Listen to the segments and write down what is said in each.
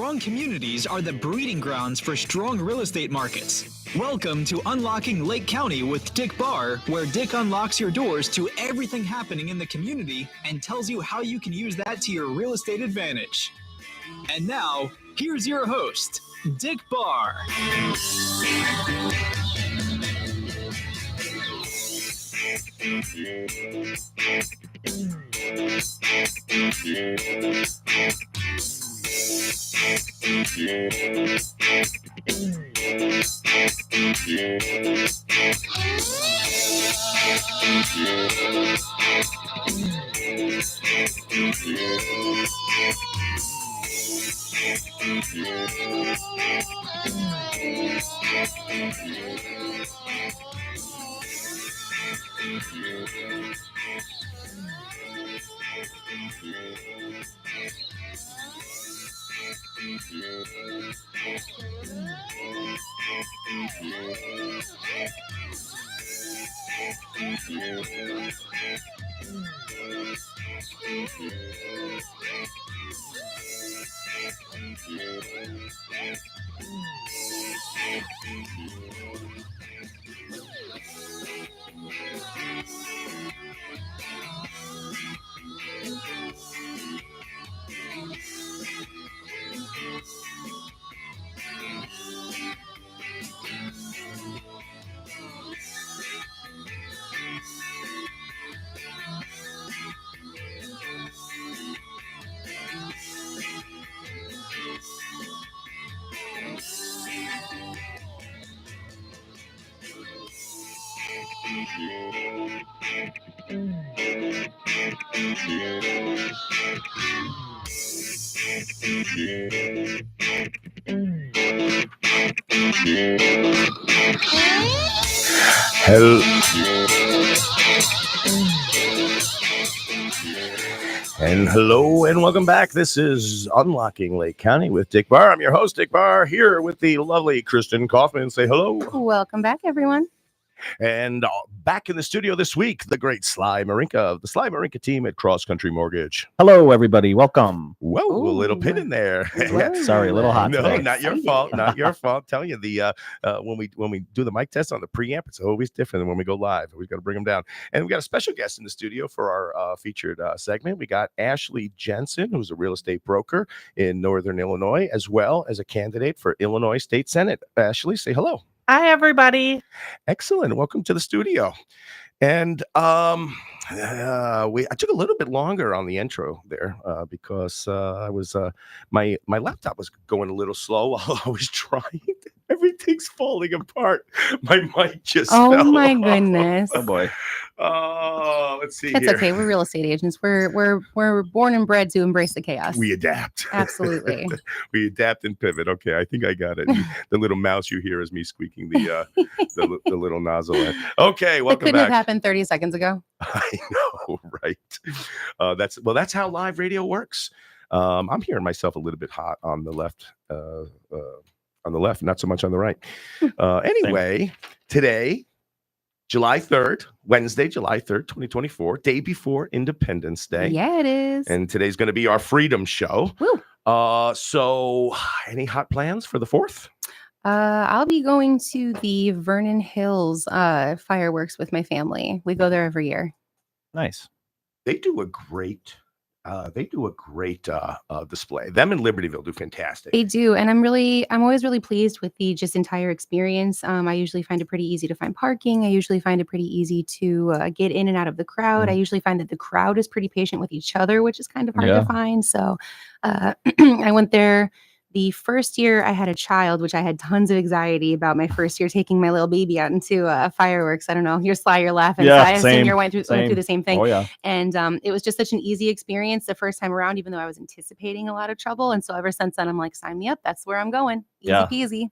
Strong communities are the breeding grounds for strong real estate markets. Welcome to Unlocking Lake County with Dick Barr, where Dick unlocks your doors to everything happening in the community and tells you how you can use that to your real estate advantage. And now, here's your host, Dick Barr. Hello and welcome back. This is Unlocking Lake County with Dick Barr. I'm your host, Dick Barr, here with the lovely Christin Kaufman. Say hello. Welcome back, everyone. And back in the studio this week, the great Sly Marinca of the Sly Marinca Team at Cross Country Mortgage. Hello, everybody. Welcome. Whoa, a little pin in there. Sorry, a little hot. No, today. not your fault. Not your fault. Telling you when we do the mic test on the preamp, it's always different than when we go live. We've got to bring them down. And we got a special guest in the studio for our featured segment. We got Ashley Jensen, who's a real estate broker in Northern Illinois, as well as a candidate for Illinois State Senate. Ashley, say hello. Hi, everybody. Excellent. Welcome to the studio. And I took a little bit longer on the intro there because I was my laptop was going a little slow while I was trying. Everything's falling apart. My mic just fell Oh my off. goodness. Oh boy. Oh, let's see That's here. okay. We're real estate agents. We're born and bred to embrace the chaos. We adapt. Absolutely. We adapt and pivot. Okay, I think I got it. The little mouse you hear is me squeaking the little nozzle. Okay, That welcome couldn't back. have happened 30 seconds ago. I know, right? That's how live radio works. I'm hearing myself a little bit hot on the left, not so much on the right. Anyway, today, July 3rd, Wednesday, July 3rd, 2024, day before Independence Day. Yeah, it is. And today's going to be our Freedom Show. Woo. So any hot plans for the 4th? I'll be going to the Vernon Hills fireworks with my family. We go there every year. Nice. They do a great display. Them in Libertyville do fantastic. They do, and I'm always really pleased with the just entire experience. I usually find it pretty easy to find parking. I usually find it pretty easy to get in and out of the crowd. I usually find that the crowd is pretty patient with each other, which is kind of hard to find. So I went there the first year I had a child, which I had tons of anxiety about my first year taking my little baby out into fireworks. I don't know. You're Sly, you're laughing. Yeah, so I assume you went through the same thing. Oh, yeah. And it was just such an easy experience the first time around, even though I was anticipating a lot of trouble. And so ever since then, I'm like, sign me up. That's where I'm going. Easy peasy.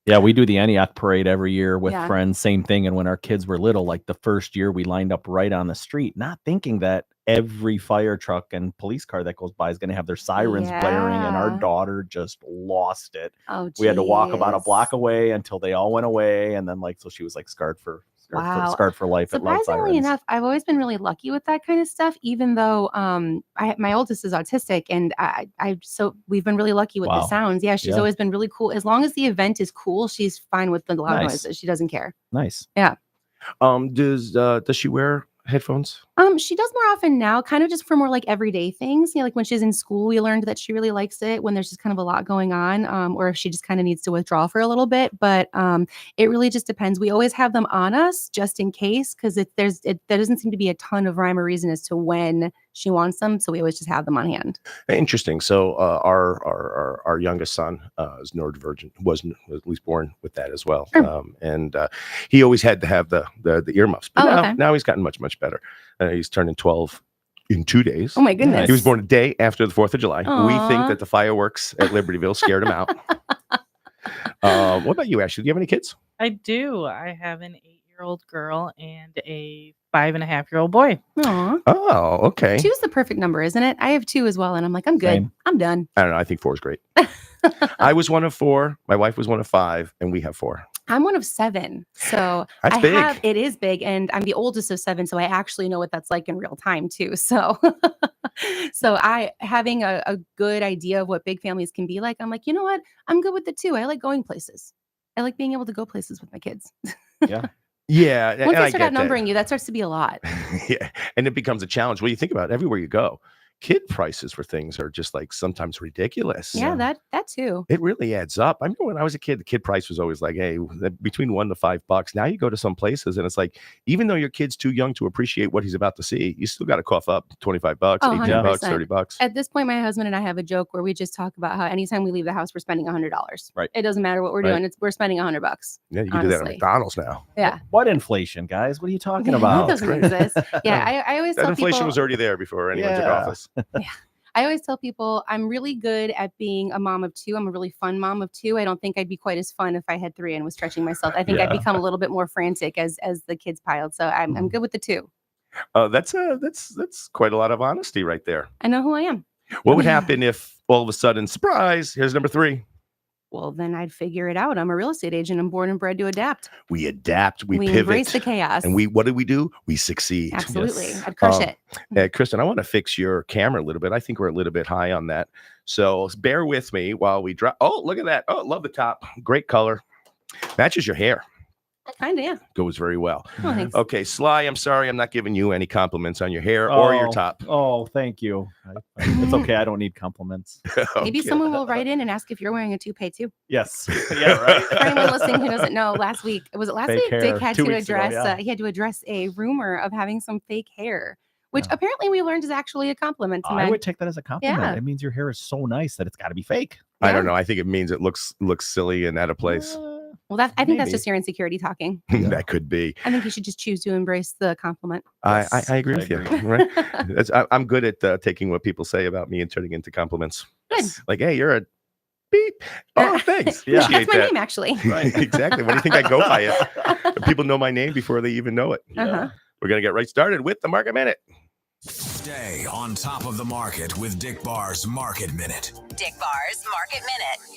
Yeah, we do the Antioch parade every year with Yeah. friends. Same thing. And when our kids were little, like the first year we lined up right on the street, not thinking that every fire truck and police car that goes by is going to have their sirens blaring. And our Yeah. daughter just lost it. Oh, We had to walk about a geez. block away until they all went away. And then so she was scarred for Wow. Scarred for life at Life Surprisingly Sirens. enough, I've always been really lucky with that kind of stuff, even though my oldest is autistic, and so we've been really lucky with the Wow. sounds. Yeah, she's Yeah. always been really cool. As long as the event is cool, she's fine with the loud Nice. noises. She doesn't care. Nice. Yeah. Does she wear headphones? She does more often now, kind of just for more like everyday things. You know, like when she's in school, we learned that she really likes it when there's just kind of a lot going on, or if she just kind of needs to withdraw for a little bit. But it really just depends. We always have them on us just in case, because there doesn't seem to be a ton of rhyme or reason as to when she wants them, so we always just have them on hand. Interesting. So our youngest son is neurodivergent, was at least born with that as well. Sure. And he always had to have the earmuffs. But Oh, okay. now he's gotten much better. He's turning 12 in 2 days. Oh my goodness. He was born a day after the 4th of July. Aw. We think that the fireworks at Libertyville scared him out. What about you, Ashley? Do you have any kids? I do. I have an 8-year-old girl and a 5.5-year-old boy. Aw. Oh, okay. 2's the perfect number, isn't it? I have 2 as well, and I'm like, I'm good. Same. I'm done. I don't know. I think 4 is great. I was one of 4. My wife was one of 5, and we have 4. I'm one of 7, so That's big. it is big, and I'm the oldest of 7, so I actually know what that's like in real time too. So, I having a good idea of what big families can be like. I'm like, you know what? I'm good with the 2. I like going places. I like being able to go places with my kids. Yeah. Yeah. Once and they I start get outnumbering you, that starts to be a lot. Yeah. And it becomes a challenge. Well, you think about it, everywhere you go, kid prices for things are just like sometimes ridiculous. Yeah, that too. It really adds up. I remember when I was a kid, the kid price was always like, hey, between $1 to $5. Now you go to some places and it's like, even though your kid's too young to appreciate what he's about to see, you still got to cough up $25, $18, 100%. $30. At this point, my husband and I have a joke where we just talk about how anytime we leave the house, we're spending $100. Right. It doesn't matter what we're doing. We're spending $100. Yeah, you can do that at honestly. McDonald's now. Yeah. What inflation, guys? What are you talking That about? doesn't great. exist. Yeah, I always That tell inflation people, was already there before anyone took Yeah. office. I always tell people I'm really good at being a mom of 2. I'm a really fun mom of 2. I don't think I'd be quite as fun if I had 3 and was stretching myself. I think I'd Yeah. become a little bit more frantic as the kids piled. So I'm good with the 2. That's quite a lot of honesty right there. I know who I am. What would happen if all of a sudden, surprise, here's number 3? Well, then I'd figure it out. I'm a real estate agent. I'm born and bred to adapt. We adapt, we We pivot. embrace the chaos. And what do? We succeed. Absolutely. Yes. I'd crush it. Christin, I want to fix your camera a little bit. I think we're a little bit high on that. So bear with me while we drop. Oh, look at that. Oh, love the top. Great color. Matches your hair. Kind of, yeah. Goes very well. Oh, thanks. Okay, Sly, I'm sorry I'm not giving you any compliments on your hair or your top. Oh, thank you. It's okay. I don't need compliments. Maybe Okay. someone will write in and ask if you're wearing a toupee too. Yes. Yeah, right. For anyone listening who doesn't know, last week, was it last Fake week? hair. Dick had 2 to weeks ago, address yeah. he had to address a rumor of having some fake hair, which Yeah. apparently we learned is actually a compliment to I men. would take that as a compliment. Yeah. It means your hair is so nice that it's got to be fake. I don't Yeah. know. I think it means it looks think out of place. Well, I think that's Maybe. just your insecurity talking. That could be. I think you should just choose to embrace the compliment. I Yes, agree with you. Right? I'm good at taking what people say about me and turning into compliments. Good. Like, hey, you're a beep. Oh, thanks. Yeah. Appreciate That's my that. name, actually. Right. Exactly. What do you think I go by it? People know my name before they even know it. Uh-huh. We're going to get right started with the Market Minute. Stay on top of the market with Dick Barr's Market Minute. Dick Barr's Market Minute.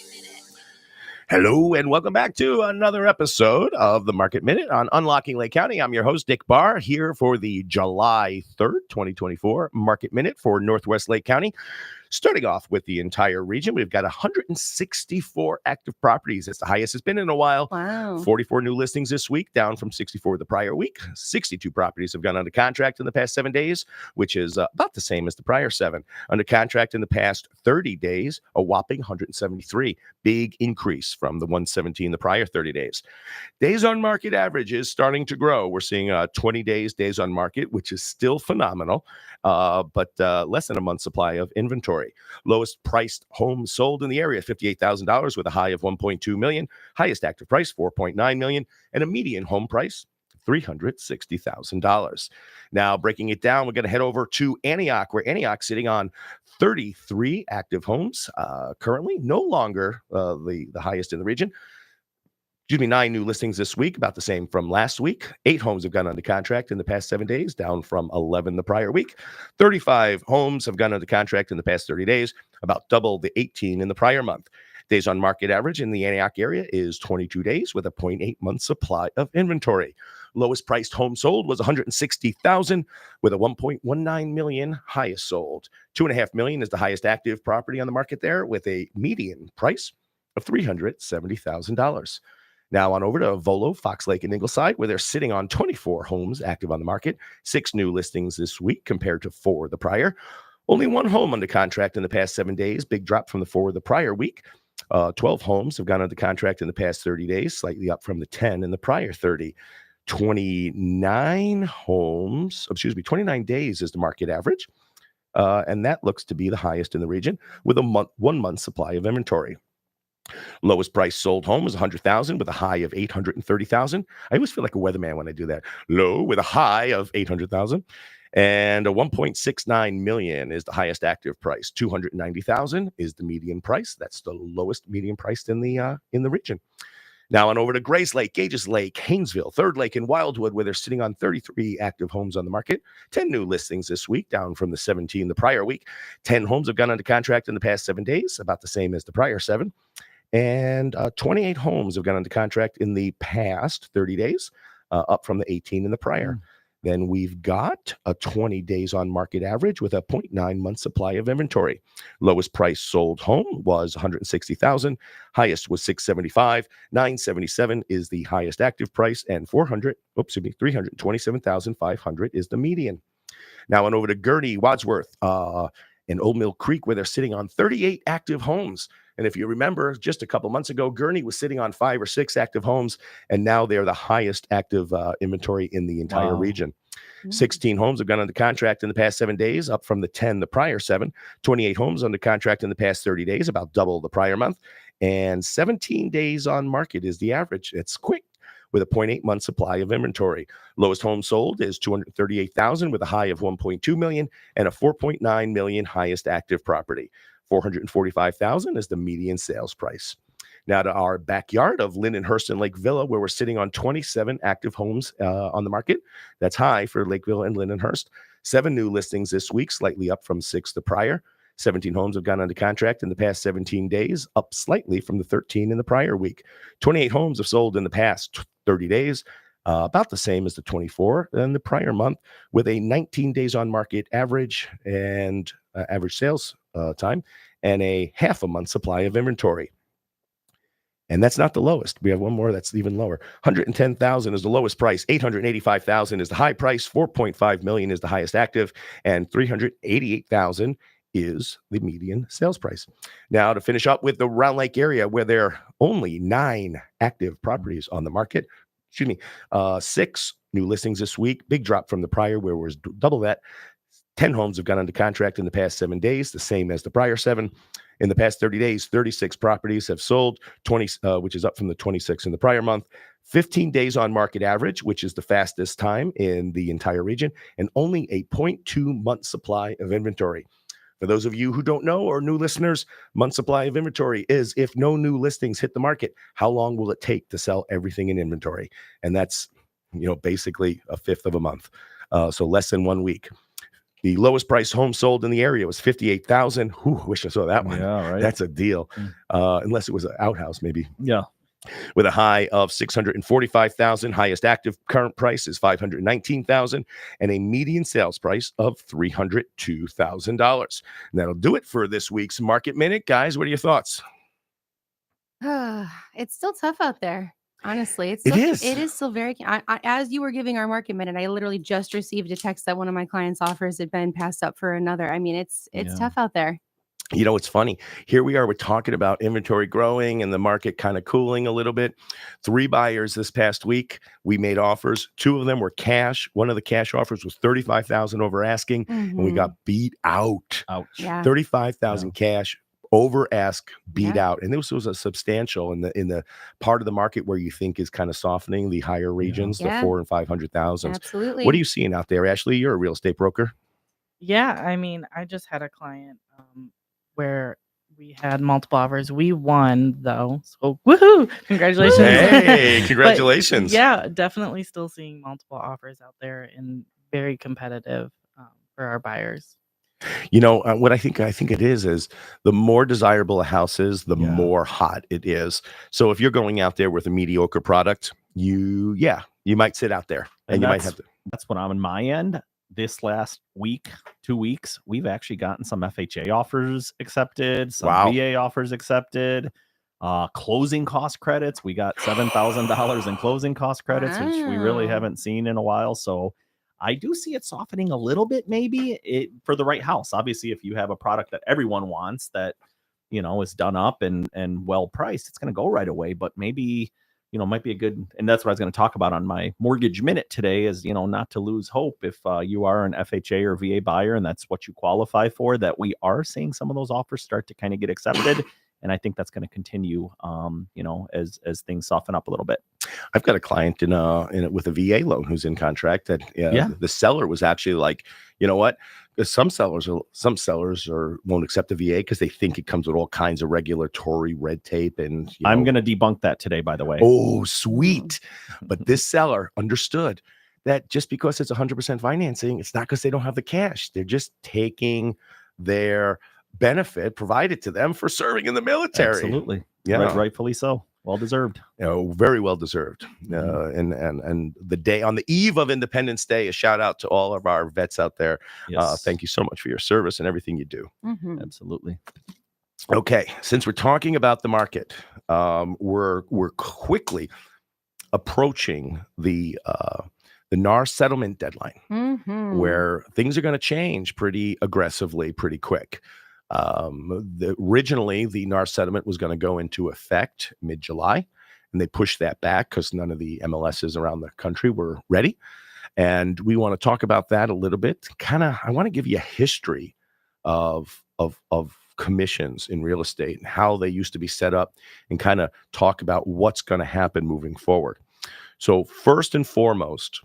Hello and welcome back to another episode of the Market Minute on Unlocking Lake County. I'm your host, Dick Barr, here for the July 3rd, 2024 Market Minute for Northwest Lake County. Starting off with the entire region, we've got 164 active properties. That's the highest it's been in a while. Wow. 44 new listings this week, down from 64 the prior week. 62 properties have gone under contract in the past 7 days, which is about the same as the prior 7. Under contract in the past 30 days, a whopping 173. Big increase from the 117 the prior 30 days. Days on market average is starting to grow. We're seeing 20 days on market, which is still phenomenal, but less than a month's supply of inventory. Lowest priced home sold in the area, $58,000 with a high of $1.2 million. Highest active price, $4.9 million, and a median home price, $360,000. Now, breaking it down, we're going to head over to Antioch, where Antioch's sitting on 33 active homes currently, no longer the highest in the region. 9 new listings this week, about the same from last week. 8 homes have gone under contract in the past 7 days, down from 11 the prior week. 35 homes have gone under contract in the past 30 days, about double the 18 in the prior month. Days on market average in the Antioch area is 22 days with a 0.8-month supply of inventory. Lowest priced home sold was $160,000 with a $1.19 million highest sold. $2.5 million is the highest active property on the market there with a median price of $370,000. Now on over to Volo, Fox Lake, and Ingleside, where they're sitting on 24 homes active on the market. 6 new listings this week compared to 4 the prior. Only 1 home under contract in the past 7 days. Big drop from the 4 the prior week. 12 homes have gone under contract in the past 30 days, slightly up from the 10 in the prior 30. 29 days is the market average. And that looks to be the highest in the region with a 1 month supply of inventory. Lowest price sold home was $100,000 with a high of $830,000. I always feel like a weatherman when I do that. Low with a high of $800,000. And a $1.69 million is the highest active price. $290,000 is the median price. That's the lowest median price in the region. Now on over to Grays Lake, Gages Lake, Haynesville, Third Lake, and Wildwood, where they're sitting on 33 active homes on the market. 10 new listings this week, down from the 17 the prior week. 10 homes have gone under contract in the past 7 days, about the same as the prior 7. And 28 homes have gone under contract in the past 30 days, up from the 18 in the prior. Then we've got a 20 days on market average with a 0.9-month supply of inventory. Lowest price sold home was $160,000. Highest was $675,000. $977,000 is the highest active price, and $327,500 is the median. Now on over to Gurney, Wadsworth, and Old Mill Creek, where they're sitting on 38 active homes. And if you remember, just a couple months ago, Gurney was sitting on 5 or 6 active homes, and now they're the highest active inventory in the entire region. 16 homes have gone under contract in the past 7 days, up from the 10 the prior 7. 28 homes under contract in the past 30 days, about double the prior month. And 17 days on market is the average. It's quick, with a 0.8-month supply of inventory. Lowest home sold is $238,000 with a high of $1.2 million and a $4.9 million highest active property. $445,000 is the median sales price. Now to our backyard of Lindenhurst and Lake Villa, where we're sitting on 27 active homes on the market. That's high for Lake Villa and Lindenhurst. 7 new listings this week, slightly up from 6 the prior. 17 homes have gone under contract in the past 17 days, up slightly from the 13 in the prior week. 28 homes have sold in the past 30 days, about the same as the 24 in the prior month, with a 19 days on market average and average sales time and a half a month supply of inventory. And that's not the lowest. We have one more that's even lower. $110,000 is the lowest price. $885,000 is the high price. $4.5 million is the highest active, and $388,000 is the median sales price. Now to finish up with the Round Lake area, where there are only 9 active properties on the market. 6 new listings this week. Big drop from the prior, where it was double that. 10 homes have gone under contract in the past 7 days, the same as the prior 7. In the past 30 days, 36 properties have sold, 20, which is up from the 26 in the prior month. 15 days on market average, which is the fastest time in the entire region, and only a 0.2-month supply of inventory. For those of you who don't know, or new listeners, month supply of inventory is if no new listings hit the market, how long will it take to sell everything in inventory? And that's, basically a fifth of a month. So less than 1 week. The lowest price home sold in the area was $58,000. Whew, wish I saw that one. Yeah, right. That's a deal. Unless it was an outhouse, maybe. Yeah. With a high of $645,000. Highest active current price is $519,000, and a median sales price of $302,000. And that'll do it for this week's Market Minute. Guys, what are your thoughts? It's still tough out there. Honestly, It is. It is still very. As you were giving our market minute, I literally just received a text that one of my clients' offers had been passed up for another. I mean, it's tough out there. It's funny. Here we are. We're talking about inventory growing and the market kind of cooling a little bit. 3 buyers this past week. We made offers. 2 of them were cash. One of the cash offers was $35,000 over asking, and we got beat out. Ouch. Yeah. $35,000 cash. Over ask, beat out, and this was a substantial in the part of the market where you think is kind of softening, the higher regions, the 400,000 and 500,000. Absolutely. What are you seeing out there, Ashley? You're a real estate broker. Yeah, I mean, I just had a client where we had multiple offers. We won, though. So, woohoo! Congratulations. Hey, congratulations. But, yeah, definitely still seeing multiple offers out there and very competitive for our buyers. What I think it is the more desirable a house is, the Yeah. more hot it is. So if you're going out there with a mediocre product, you might sit out there and you might have to. That's what I'm on my end. This last week, 2 weeks, we've actually gotten some FHA offers accepted, some Wow. VA offers accepted, closing cost credits. We got $7,000 in closing cost credits, which we really Wow. haven't seen in a while. So I do see it softening a little bit, maybe for the right house. Obviously, if you have a product that everyone wants that, is done up and well priced, it's going to go right away. But maybe, might be a good, and that's what I was going to talk about on my mortgage minute today is, not to lose hope if you are an FHA or VA buyer and that's what you qualify for, that we are seeing some of those offers start to kind of get accepted. And I think that's going to continue, as things soften up a little bit. I've got a client with a VA loan who's in contract that the seller was actually like, you know what? Some sellers won't accept the VA because they think it comes with all kinds of regulatory red tape. And I'm going to debunk that today, by the way. Oh, sweet. But this seller understood that just because it's 100% financing, it's not because they don't have the cash. They're just taking their benefit provided to them for serving in the military. Absolutely. Yeah. Rightfully so. Well deserved. Very well deserved. And the day on the eve of Independence Day, a shout out to all of our vets out there. Yes. Thank you so much for your service and everything you do. Mhm. Absolutely. Okay, since we're talking about the market, we're quickly approaching the NAR settlement deadline, Mhm. where things are going to change pretty aggressively, pretty quick. Originally, the NAR settlement was going to go into effect mid-July, and they pushed that back because none of the MLSs around the country were ready. And we want to talk about that a little bit. I want to give you a history of commissions in real estate and how they used to be set up, and kind of talk about what's going to happen moving forward. So first and foremost,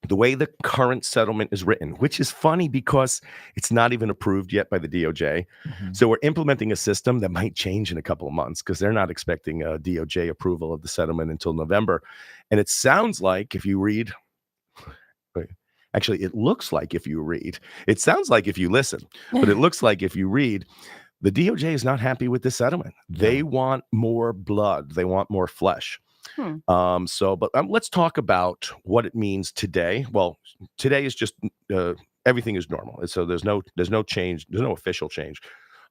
the way the current settlement is written, which is funny because it's not even approved yet by the DOJ. Mm-hmm. So we're implementing a system that might change in a couple of months because they're not expecting a DOJ approval of the settlement until November. And it sounds like if you read, actually, it looks like if you read, it sounds like if you listen, but it looks like if you read, the DOJ is not happy with this settlement. They want more blood. They want more flesh. But let's talk about what it means today. Well, today is just everything is normal. So there's no change. There's no official change.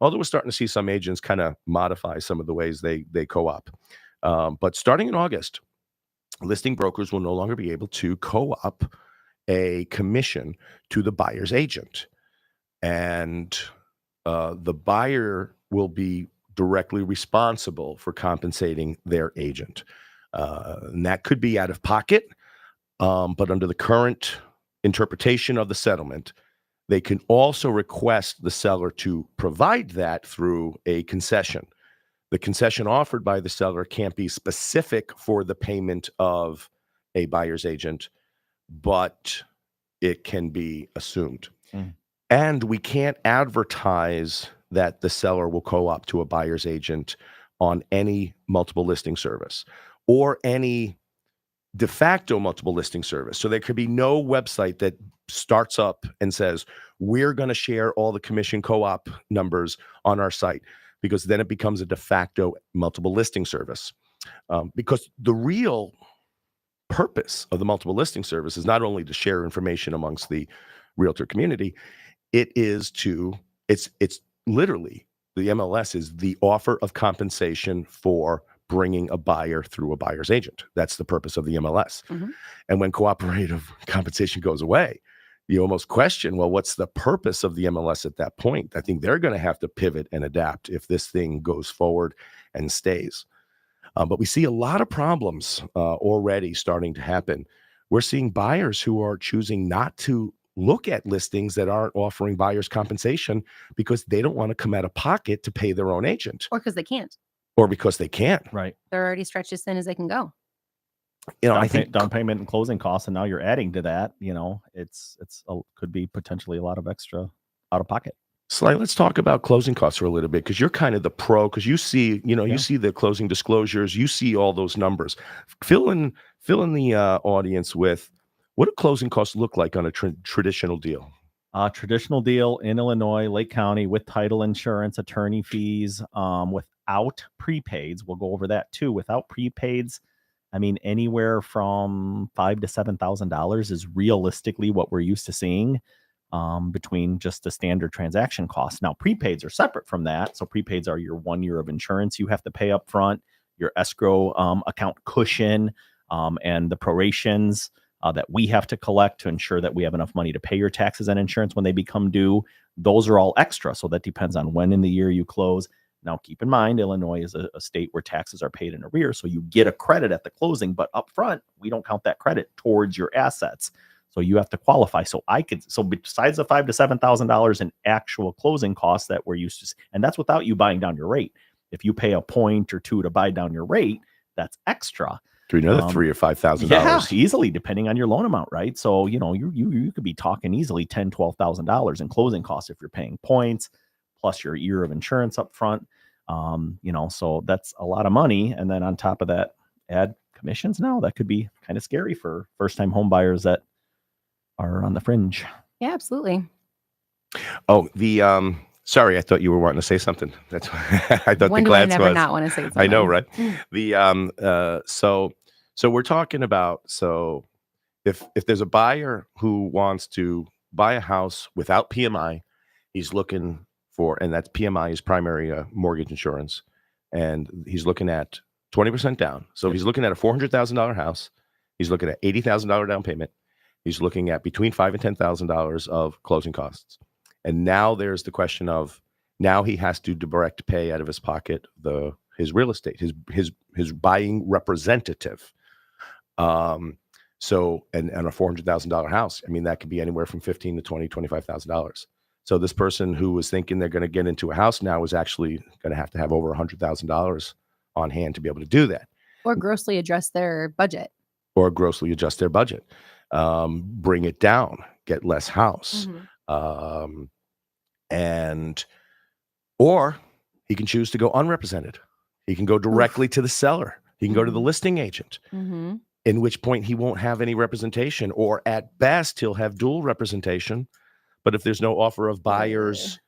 Although we're starting to see some agents kind of modify some of the ways they co-op. But starting in August, listing brokers will no longer be able to co-op a commission to the buyer's agent, and the buyer will be directly responsible for compensating their agent. And that could be out of pocket, but under the current interpretation of the settlement, they can also request the seller to provide that through a concession. The concession offered by the seller can't be specific for the payment of a buyer's agent, but it can be assumed. And we can't advertise that the seller will co-op to a buyer's agent on any multiple listing service or any de facto multiple listing service. So there could be no website that starts up and says, we're going to share all the commission co-op numbers on our site, because then it becomes a de facto multiple listing service. Because the real purpose of the multiple listing service is not only to share information amongst the realtor community, it's literally, the MLS is the offer of compensation for bringing a buyer through a buyer's agent. That's the purpose of the MLS. And when cooperative compensation goes away, you almost question, well, what's the purpose of the MLS at that point? I think they're going to have to pivot and adapt if this thing goes forward and stays. But we see a lot of problems already starting to happen. We're seeing buyers who are choosing not to look at listings that aren't offering buyers compensation because they don't want to come out of pocket to pay their own agent. Or because they can't. Or because they can't. Right. They're already stretched as thin as they can go. I think down payment and closing costs, and now you're adding to that. It's could be potentially a lot of extra out of pocket. Sly, let's talk about closing costs for a little bit, because you're kind of the pro, because you see, you see the closing disclosures, you see all those numbers. Fill in the audience with, what do closing costs look like on a traditional deal? Traditional deal in Illinois, Lake County, with title insurance, attorney fees, without prepaids. We'll go over that too. Without prepaids, I mean, anywhere from $5,000 to $7,000 is realistically what we're used to seeing between just the standard transaction costs. Now, prepaids are separate from that. So prepaids are your 1 year of insurance you have to pay up front, your escrow account cushion, and the prorations that we have to collect to ensure that we have enough money to pay your taxes and insurance when they become due. Those are all extra. So that depends on when in the year you close. Now, keep in mind, Illinois is a state where taxes are paid in arrears. So you get a credit at the closing, but up front, we don't count that credit towards your assets. So you have to qualify. So besides the $5,000 to $7,000 in actual closing costs that we're used to, and that's without you buying down your rate. If you pay a point or two to buy down your rate, that's extra. To another $3,000 or $5,000. Yeah, easily, depending on your loan amount, right? So, you could be talking easily $10,000, $12,000 in closing costs if you're paying points plus your year of insurance up front. So that's a lot of money. And then on top of that, add commissions. Now that could be kind of scary for first-time home buyers that are on the fringe. Yeah, absolutely. Oh, sorry, I thought you were wanting to say something. That's I thought When the do I glance never was. not want to say something? I know, right? So we're talking about, if there's a buyer who wants to buy a house without PMI, he's looking for, and that's PMI is primary mortgage insurance, and he's looking at 20% down. So he's looking at a $400,000 house. He's looking at $80,000 down payment. He's looking at between $5,000 and $10,000 of closing costs. And now there's the question of, now he has to direct pay out of his pocket his real estate, his buying representative. So and a $400,000 house, I mean, that could be anywhere from $15,000 to $25,000. So this person who was thinking they're going to get into a house now is actually going to have over $100,000 on hand to be able to do that. Or grossly adjust their budget. Bring it down, get less house. Or he can choose to go unrepresented. He can go directly to the seller. He can go to the listing agent, in which point he won't have any representation, or at best he'll have dual representation. But if there's no offer of buyer's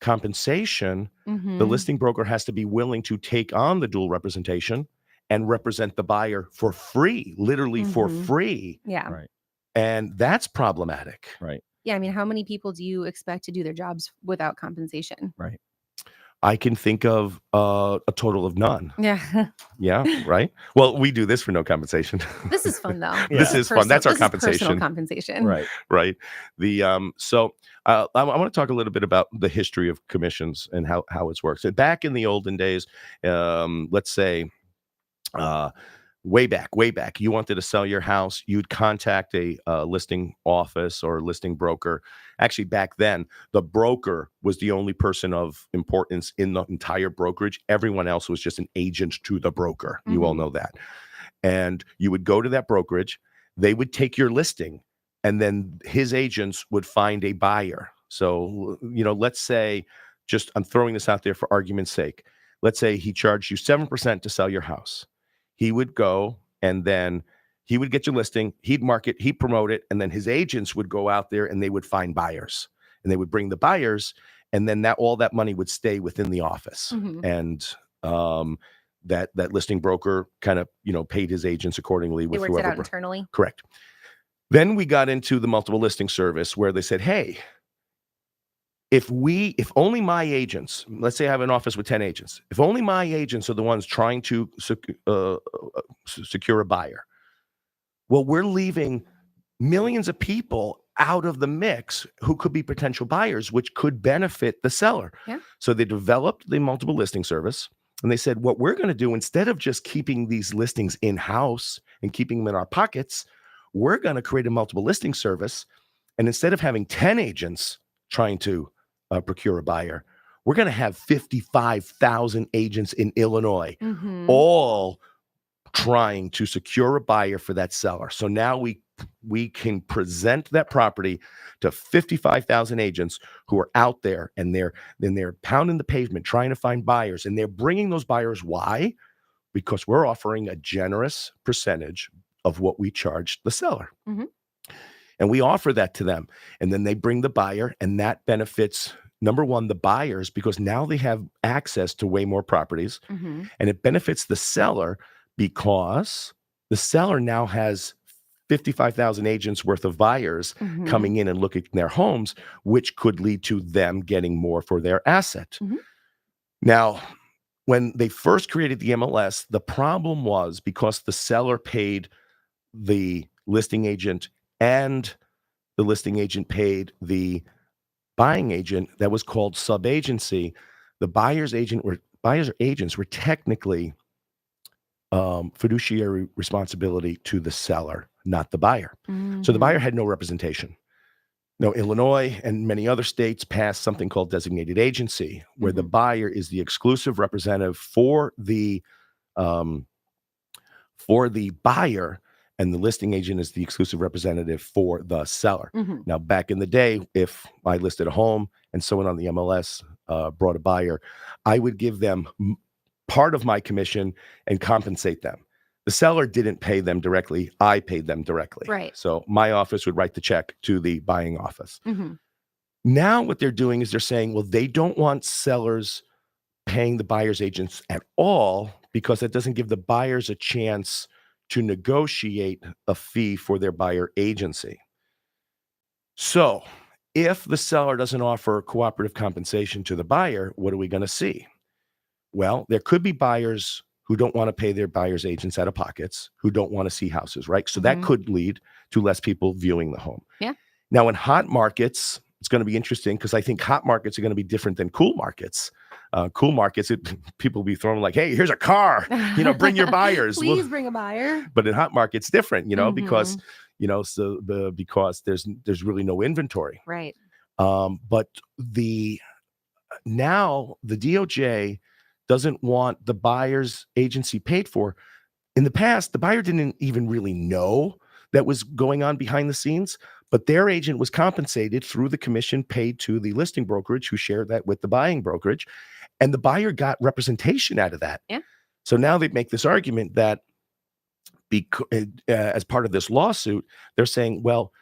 compensation, the listing broker has to be willing to take on the dual representation and represent the buyer for free, literally for free. Yeah. Right. And that's problematic. Right. Yeah. I mean, how many people do you expect to do their jobs without compensation? Right. I can think of a total of none. Yeah. Yeah, right. Well, we do this for no compensation. This is fun though. This is fun. That's our compensation. Personal compensation. Right. Right. So I want to talk a little bit about the history of commissions and how it works. Back in the olden days, let's say way back, you wanted to sell your house, you'd contact a listing office or listing broker. Actually, back then, the broker was the only person of importance in the entire brokerage. Everyone else was just an agent to the broker. You all know that. And you would go to that brokerage, they would take your listing, and then his agents would find a buyer. So, let's say, I'm throwing this out there for argument's sake. Let's say he charged you 7% to sell your house. He would go, and then he would get your listing, he'd market, he'd promote it, and then his agents would go out there and they would find buyers, and they would bring the buyers, and then all that money would stay within the office. And that listing broker kind of, paid his agents accordingly with They worked it whoever. out internally. Correct. Then we got into the multiple listing service where they said, hey, if only my agents, let's say I have an office with 10 agents, if only my agents are the ones trying to secure a buyer, well, we're leaving millions of people out of the mix who could be potential buyers, which could benefit the seller. Yeah. So they developed the multiple listing service, and they said, what we're going to do, instead of just keeping these listings in-house and keeping them in our pockets, we're going to create a multiple listing service. And instead of having 10 agents trying to procure a buyer, we're going to have 55,000 agents in Illinois, all trying to secure a buyer for that seller. So now we can present that property to 55,000 agents who are out there, and they're pounding the pavement trying to find buyers, and they're bringing those buyers. Why? Because we're offering a generous percentage of what we charge the seller. And And we offer that to them. And then they bring the buyer, and that benefits, number one, the buyers, because now they have access to way more properties. Mhm. And it benefits the seller because the seller now has 55,000 agents worth of buyers Mhm. coming in and looking at their homes, which could lead to them getting more for their asset. Mhm. Now, when they first created the MLS, the problem was because the seller paid the listing agent and the listing agent paid the buying agent, that was called sub-agency. The buyer's agents were technically fiduciary responsibility to the seller, not the buyer. So the buyer Mhm. had no representation. No, Illinois and many other states passed something called designated agency, where the Mhm. buyer is the exclusive representative for the buyer, and the listing agent is the exclusive representative for the seller. Mhm. Now, back in the day, if I listed a home and someone on the MLS brought a buyer, I would give them part of my commission and compensate them. The seller didn't pay them directly. I paid them directly. Right. So my office would write the check to the buying office. Mhm. Now what they're doing is they're saying, well, they don't want sellers paying the buyer's agents at all because that doesn't give the buyers a chance to negotiate a fee for their buyer agency. So if the seller doesn't offer cooperative compensation to the buyer, what are we going to see? Well, there could be buyers who don't want to pay their buyer's agents out of pockets, who don't want to see houses, right? So that Mhm. could lead to less people viewing the home. Yeah. Now, in hot markets, it's going to be interesting because I think hot markets are going to be different than cool markets. Cool markets, people will be throwing like, hey, here's a car, bring your buyers. Please bring a buyer. But in hot markets, different, because, Mhm. because there's really no inventory. Right. But now the DOJ doesn't want the buyer's agency paid for. In the past, the buyer didn't even really know that was going on behind the scenes, but their agent was compensated through the commission paid to the listing brokerage who shared that with the buying brokerage, and the buyer got representation out of that. Yeah. So now they make this argument that as part of this lawsuit, they're saying, well,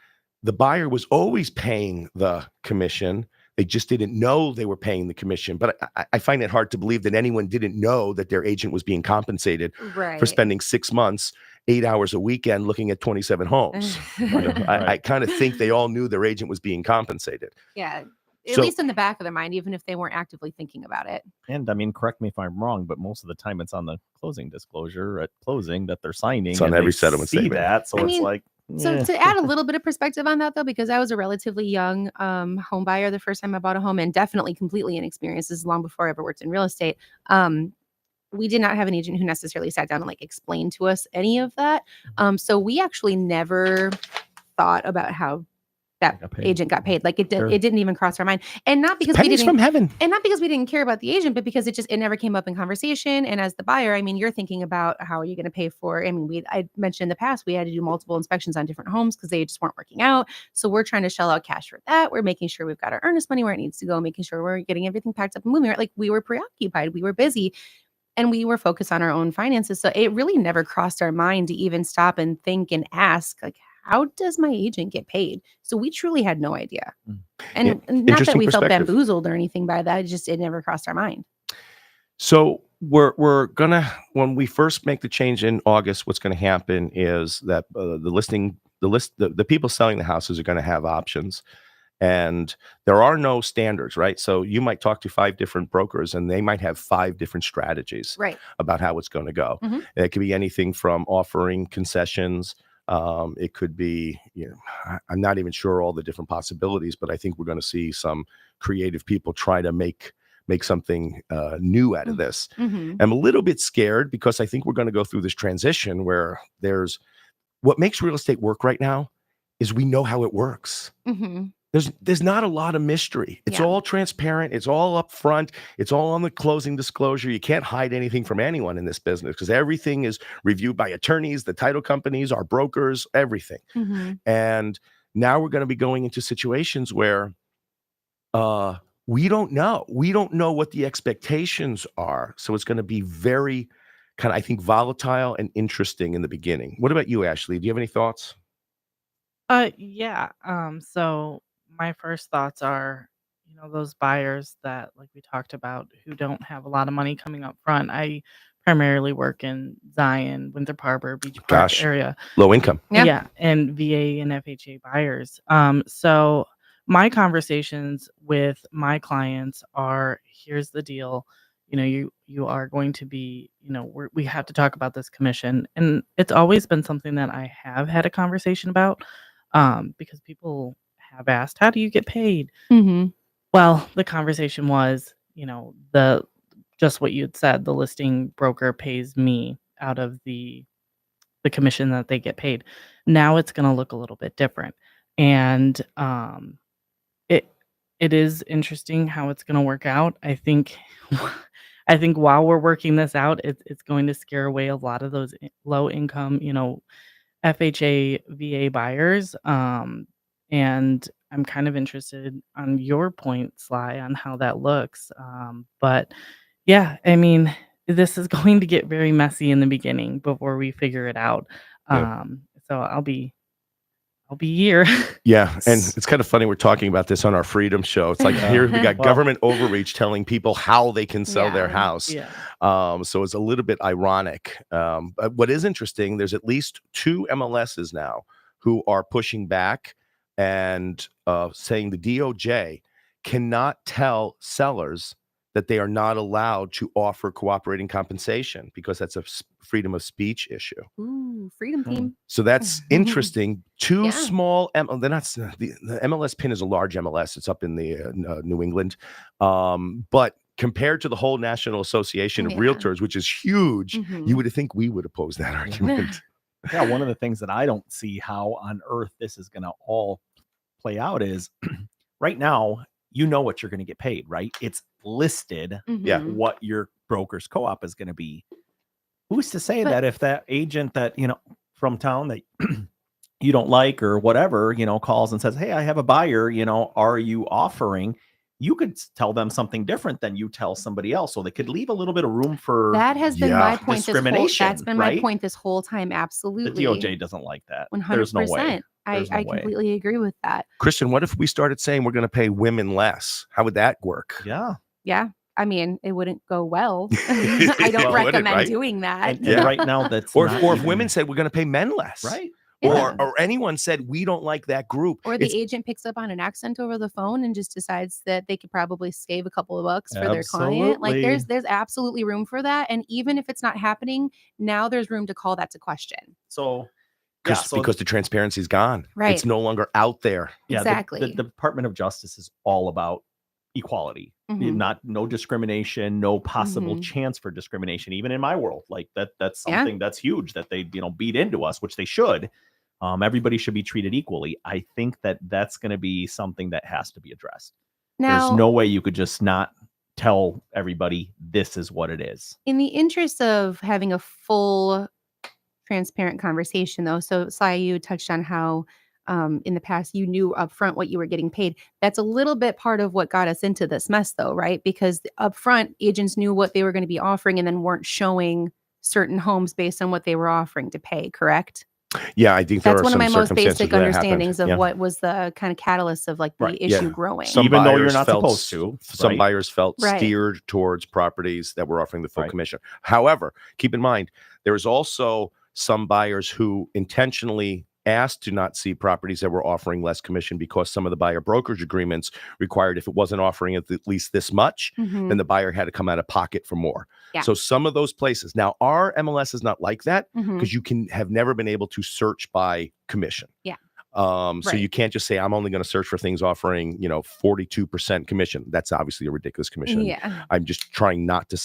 the buyer was always paying the commission. They just didn't know they were paying the commission. But I find it hard to believe that anyone didn't know that their agent was being compensated Right. for spending 6 months, 8 hours a weekend looking at 27 homes. I kind of think they all knew their agent was being compensated. Yeah. At So- least in the back of their mind, even if they weren't actively thinking about it. And I mean, correct me if I'm wrong, but most of the time it's on the closing disclosure at closing that they're signing. It's on and every they settlement see statement. that. So I it's mean, like, So eh. to add a little bit of perspective on that, though, because I was a relatively young home buyer the first time I bought a home, and definitely completely inexperienced. This is long before I ever worked in real estate. We did not have an agent who necessarily sat down and explained to us any of that. So we actually never thought about how that Got paid. agent got paid. It Sure. didn't even cross our mind, and not because we Pennies didn't from heaven. and not because we didn't care about the agent, but because it never came up in conversation. And as the buyer, I mean, you're thinking about how are you going to pay for, I mean, I mentioned in the past, we had to do multiple inspections on different homes because they just weren't working out. So we're trying to shell out cash for that. We're making sure we've got our earnest money where it needs to go, making sure we're getting everything packed up and moving. Right? We were preoccupied, we were busy, and we were focused on our own finances. So it really never crossed our mind to even stop and think and ask, how does my agent get paid? So we truly had no idea. And not that Interesting we felt perspective. bamboozled or anything by that. It never crossed our mind. So we're gonna, when we first make the change in August, what's going to happen is that the people selling the houses are going to have options, and there are no standards, right? So you might talk to 5 different brokers, and they might have 5 different strategies Right. about how it's going to go. Mhm. It could be anything from offering concessions. It could be, I'm not even sure all the different possibilities, but I think we're going to see some creative people try to make something new out of this. Mm-hmm. I'm a little bit scared because I think we're going to go through this transition where what makes real estate work right now is we know how it works. Mm-hmm. There's not a lot of mystery. It's Yeah. all transparent. It's all upfront. It's all on the closing disclosure. You can't hide anything from anyone in this business because everything is reviewed by attorneys, the title companies, our brokers, everything. Mm-hmm. And now we're going to be going into situations where we don't know. We don't know what the expectations are. So it's going to be very kind of, I think, volatile and interesting in the beginning. What about you, Ashley? Do you have any thoughts? Yeah. So my first thoughts are, those buyers that, like we talked about, who don't have a lot of money coming up front. I primarily work in Zion, Winthrop Harbor, Beach Park Gosh, area. low income. Yeah. Yeah, and VA and FHA buyers. So my conversations with my clients are, here's the deal. You are going to be, we have to talk about this commission, and it's always been something that I have had a conversation about, because people have asked, how do you get paid? Mm-hmm. Well, the conversation was, the just what you had said, the listing broker pays me out of the commission that they get paid. Now it's going to look a little bit different. And it it is interesting how it's going to work out. I think I think while we're working this out, it's going to scare away a lot of those low income, FHA VA buyers. And I'm kind of interested on your point, Sly, on how that looks. But yeah, I mean, this is going to get very messy in the beginning before we figure it out. Yeah. So I'll be here. Yeah, and it's kind of funny we're talking about this on our Freedom Show. It's like here we got Well- government overreach telling people how they can sell their Yeah. house. Yeah. So it's a little bit ironic. But what is interesting, there's at least 2 MLSs now who are pushing back and saying the DOJ cannot tell sellers that they are not allowed to offer cooperating compensation because that's a freedom of speech issue. Ooh, freedom team. So that's interesting. 2 Yeah. small, they're not, the MLS pin is a large MLS. It's up in the New England. But compared to the whole National Association of Yeah. Realtors, which is huge, Mhm. you would think we would oppose that argument. Yeah, one of the things that I don't see how on earth this is going to all play out is right now, what you're going to get paid, right? It's listed Yeah. Mhm. what your broker's co-op is going to be. Who's to say But- that if that agent that, from town that you don't like or whatever, calls and says, hey, I have a buyer, are you offering? You could tell them something different than you tell somebody else. So they could leave a little bit of room for That has been my point. discrimination, That's been my right? point this whole time. the Absolutely. DOJ doesn't like that. 100%. There's no way. I There's no way. completely agree with that. Christian, what if we started saying we're going to pay women less? How would that work? Yeah. Yeah. I mean, it wouldn't go well. I don't Well, would it, recommend right? doing that. And Yeah. right now that's Or not if even- women said we're going to pay men less. right. Yeah. Or anyone said we don't like that group. Or the It's- agent picks up on an accent over the phone and just decides that they could probably save a couple of bucks for their client. Like Absolutely. there's absolutely room for that. And even if it's not happening, now there's room to call that to question. So because the transparency is gone. Right. It's no longer out there. yeah, Exactly. The Department of Justice is all about equality. Mhm. No discrimination, no possible Mhm. chance for discrimination, even in my world. Like that's Yeah. something that's huge that they beat into us, which they should. Everybody should be treated equally. I think that's going to be something that has to be addressed. Now, There's no way you could just not tell everybody this is what it is. in the interest of having a full transparent conversation though, so Sly, you touched on how in the past you knew upfront what you were getting paid. That's a little bit part of what got us into this mess though, right? Because upfront agents knew what they were going to be offering and then weren't showing certain homes based on what they were offering to pay, correct? Yeah, I think there That's are one of some my most circumstances basic where that happened. understandings of Yeah. what was the kind of catalyst of like the Right, issue yeah. growing. Some Even though you're buyers not felt supposed to, Some right? buyers felt Right. steered towards properties that were offering the full Right. commission. However, keep in mind, there is also some buyers who intentionally asked to not see properties that were offering less commission because some of the buyer brokerage agreements required if it wasn't offering at least this much, Mhm. then the buyer had to come out of pocket for more. Yeah. So some of those places. Now, our MLS is not like that Mhm. because you have never been able to search by commission. Yeah. So Right. you can't just say I'm only going to search for things offering 42% commission. That's obviously a ridiculous commission. Yeah, I'm just trying not to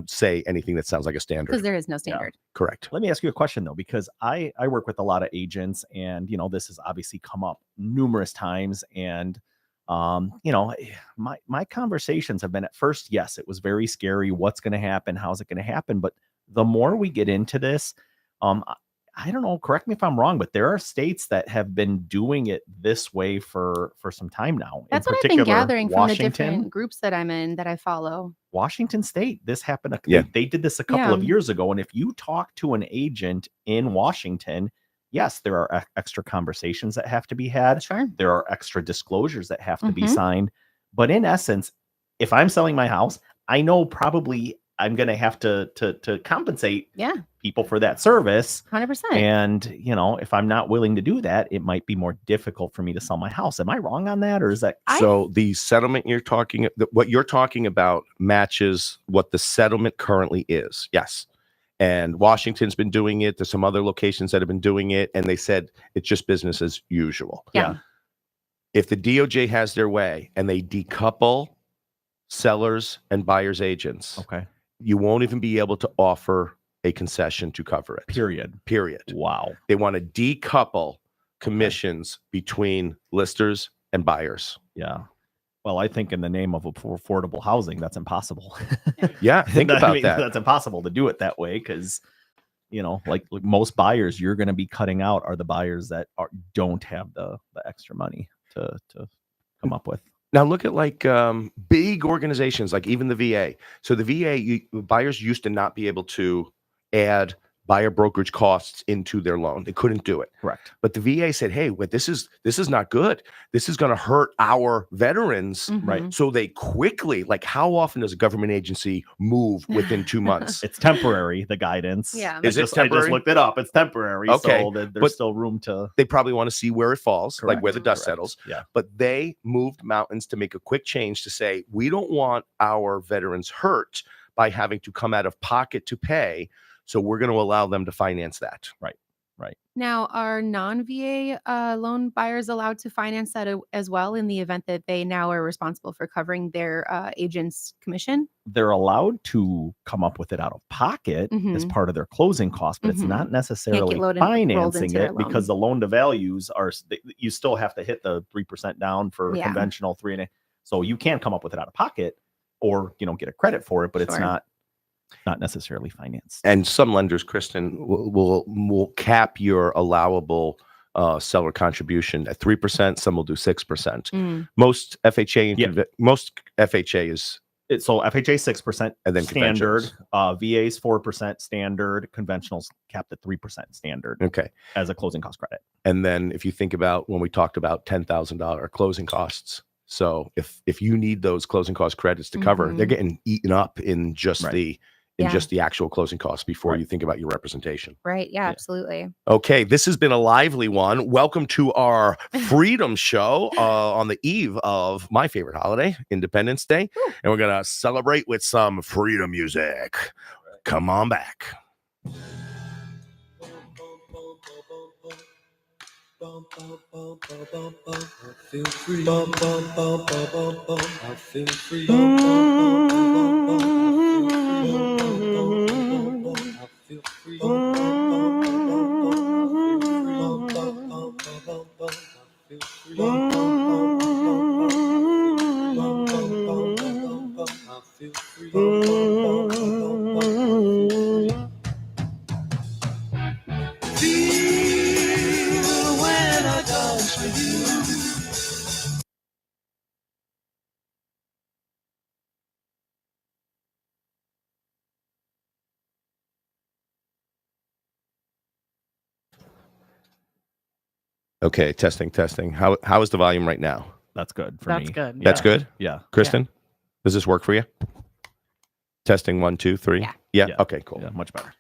say anything that sounds like a because standard. there is no standard. Correct. Let me ask you a question though, because I work with a lot of agents, and this has obviously come up numerous times. And my conversations have been, at first, yes, it was very scary. What's going to happen? How's it going to happen? But the more we get into this, I don't know, correct me if I'm wrong, but there are states that have been doing it this way for some time now. That's in what I've been particular, gathering from the Washington, different groups that I'm in that I follow. Washington State, this happened. Yeah. They did this a couple of Yeah. years ago. And if you talk to an agent in Washington, yes, there are extra conversations that have to be had. Sure. There are extra disclosures that have to be Mhm. signed. But in essence, if I'm selling my house, I know probably I'm going to have to compensate Yeah. people for that service. 100%. And, if I'm not willing to do that, it might be more difficult for me to sell my house. Am I wrong on that? Or is that so the settlement what you're talking about matches what the settlement currently is? Yes. And Washington's been doing it. There's some other locations that have been doing it, and they said it's just business as usual. Yeah. If the DOJ has their way and they decouple sellers and buyers agents, okay? you won't even be able to offer a concession to cover it. Period. Wow. They want to decouple commissions between listers and buyers. Yeah. Well, I think in the name of affordable housing, that's impossible. Yeah, think about that. That's impossible to do it that way because, like most buyers, you're going to be cutting out are the buyers that don't have the extra money to come up with. Now look at like big organizations, like even the VA. So the VA buyers used to not be able to add buyer brokerage costs into their loan. They couldn't do it. Correct. But the VA said, "Hey, this is not good. This is going to hurt our veterans." Mhm. Right. So they quickly, like, how often does a government agency move within 2 months? It's temporary, the guidance. Yeah. Is it I temporary? just looked it up. It's temporary. Okay, So there's but still room to. They probably want to see where it falls, like where the dust Correct. settles. Yeah. But they moved mountains to make a quick change to say, we don't want our veterans hurt by having to come out of pocket to pay. So we're going to allow them to finance that. Right. Now, are non-VA loan buyers allowed to finance that as well in the event that they now are responsible for covering their agent's commission? They're allowed to come up with it out of pocket as Mhm. part of their closing costs, but it's Mhm. not necessarily rolled financing into their it because the loan to values you still have to hit the 3% down for Yeah. conventional 3.5. So you can come up with it out of pocket or, get a credit for it, but it's Sure. not necessarily financed. And some lenders, Kristen, will cap your allowable seller contribution at 3%. Some will do 6%. Mm. Most FHA and Yeah. most FHA is So FHA 6% And then standard, conventionals. VA's 4% standard, conventionals capped at 3% standard okay. as a closing cost credit. And then if you think about when we talked about $10,000 closing costs, so if you need those closing cost credits to cover, they're Mhm. getting eaten up in just Right. the actual closing costs before Right. you think about your representation. Right. Yeah, Yeah. absolutely. Okay, this has been a lively one. Welcome to our Freedom Show on the eve of my favorite holiday, Independence Day, and we're gonna celebrate with some freedom music. Come on back. Okay, testing. How is the volume right now? That's good for me. That's good. That's good, Yeah. Kristen. Does this work for you? Testing 1, 2, 3. Yeah. Yeah. Yeah. Okay. Cool. Yeah, much better.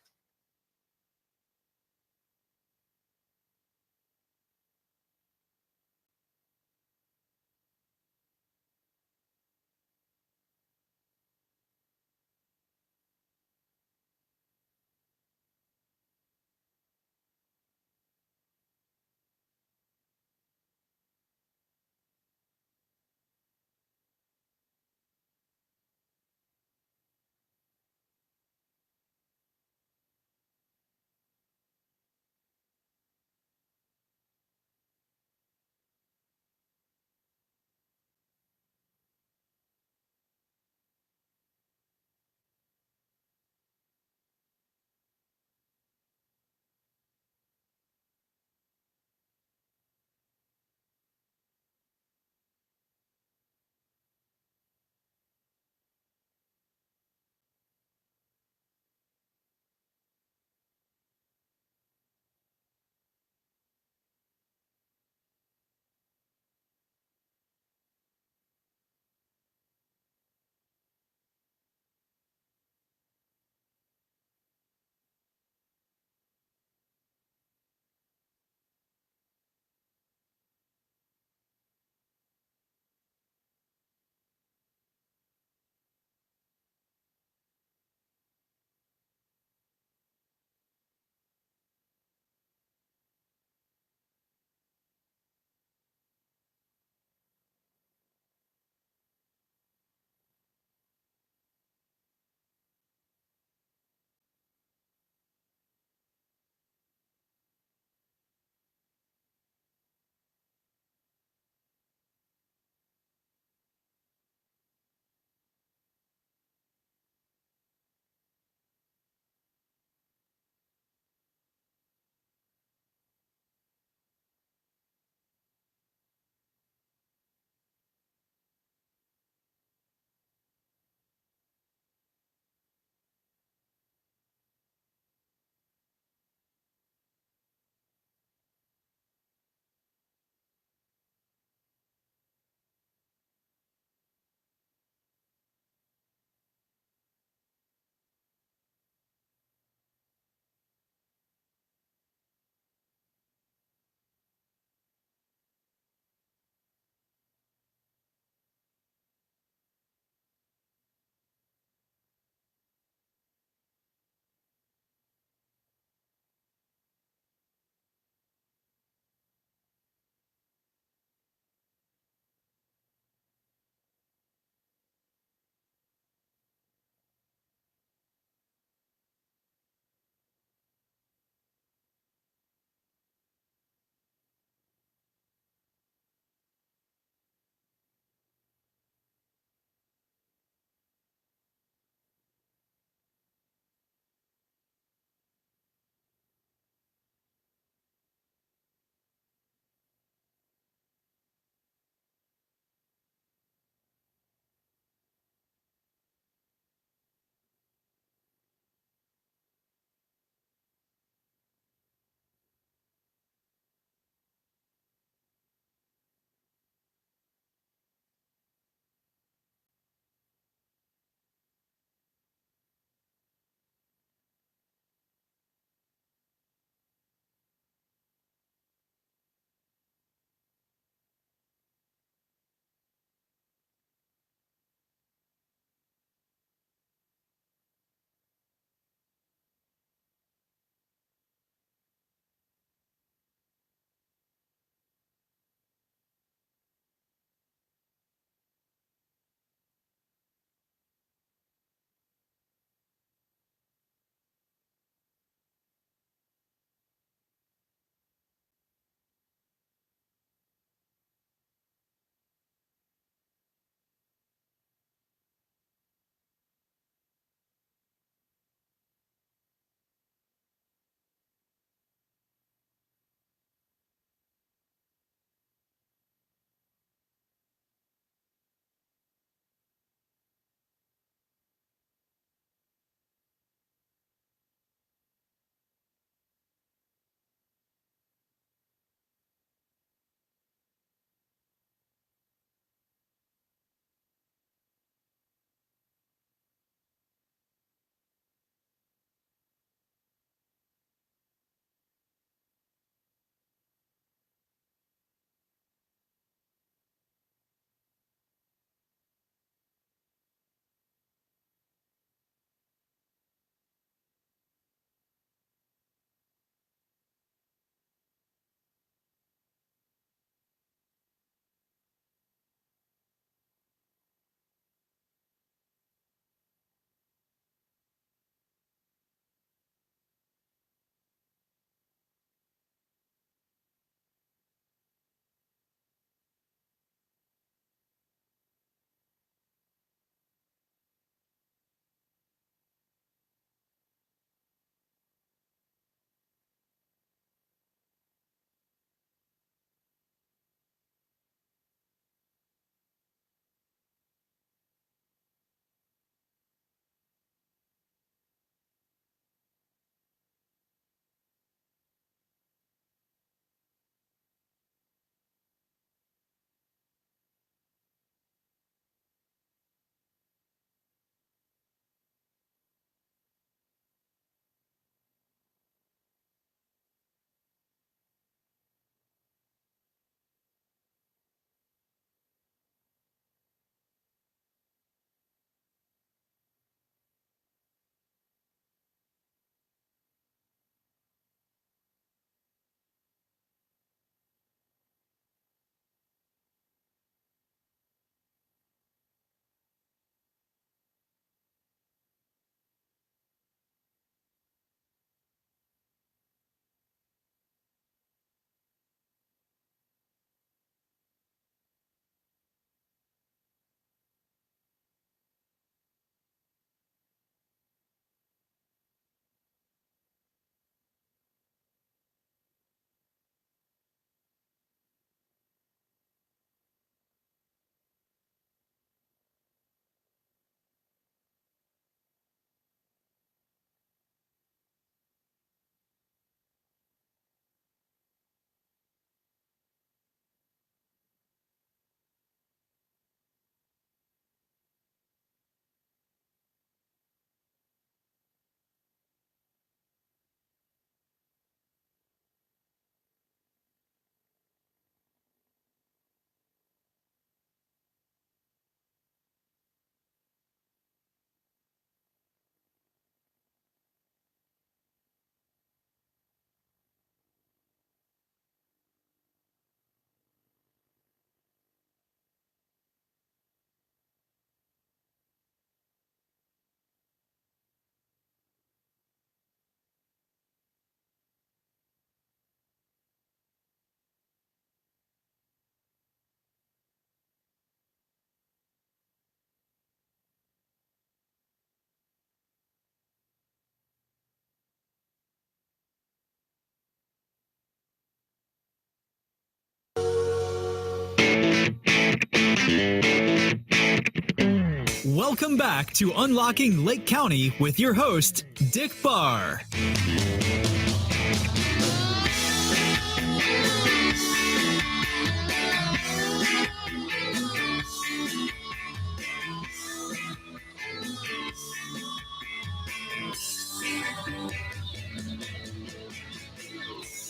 Welcome back to Unlocking Lake County with your host, Dick Barr.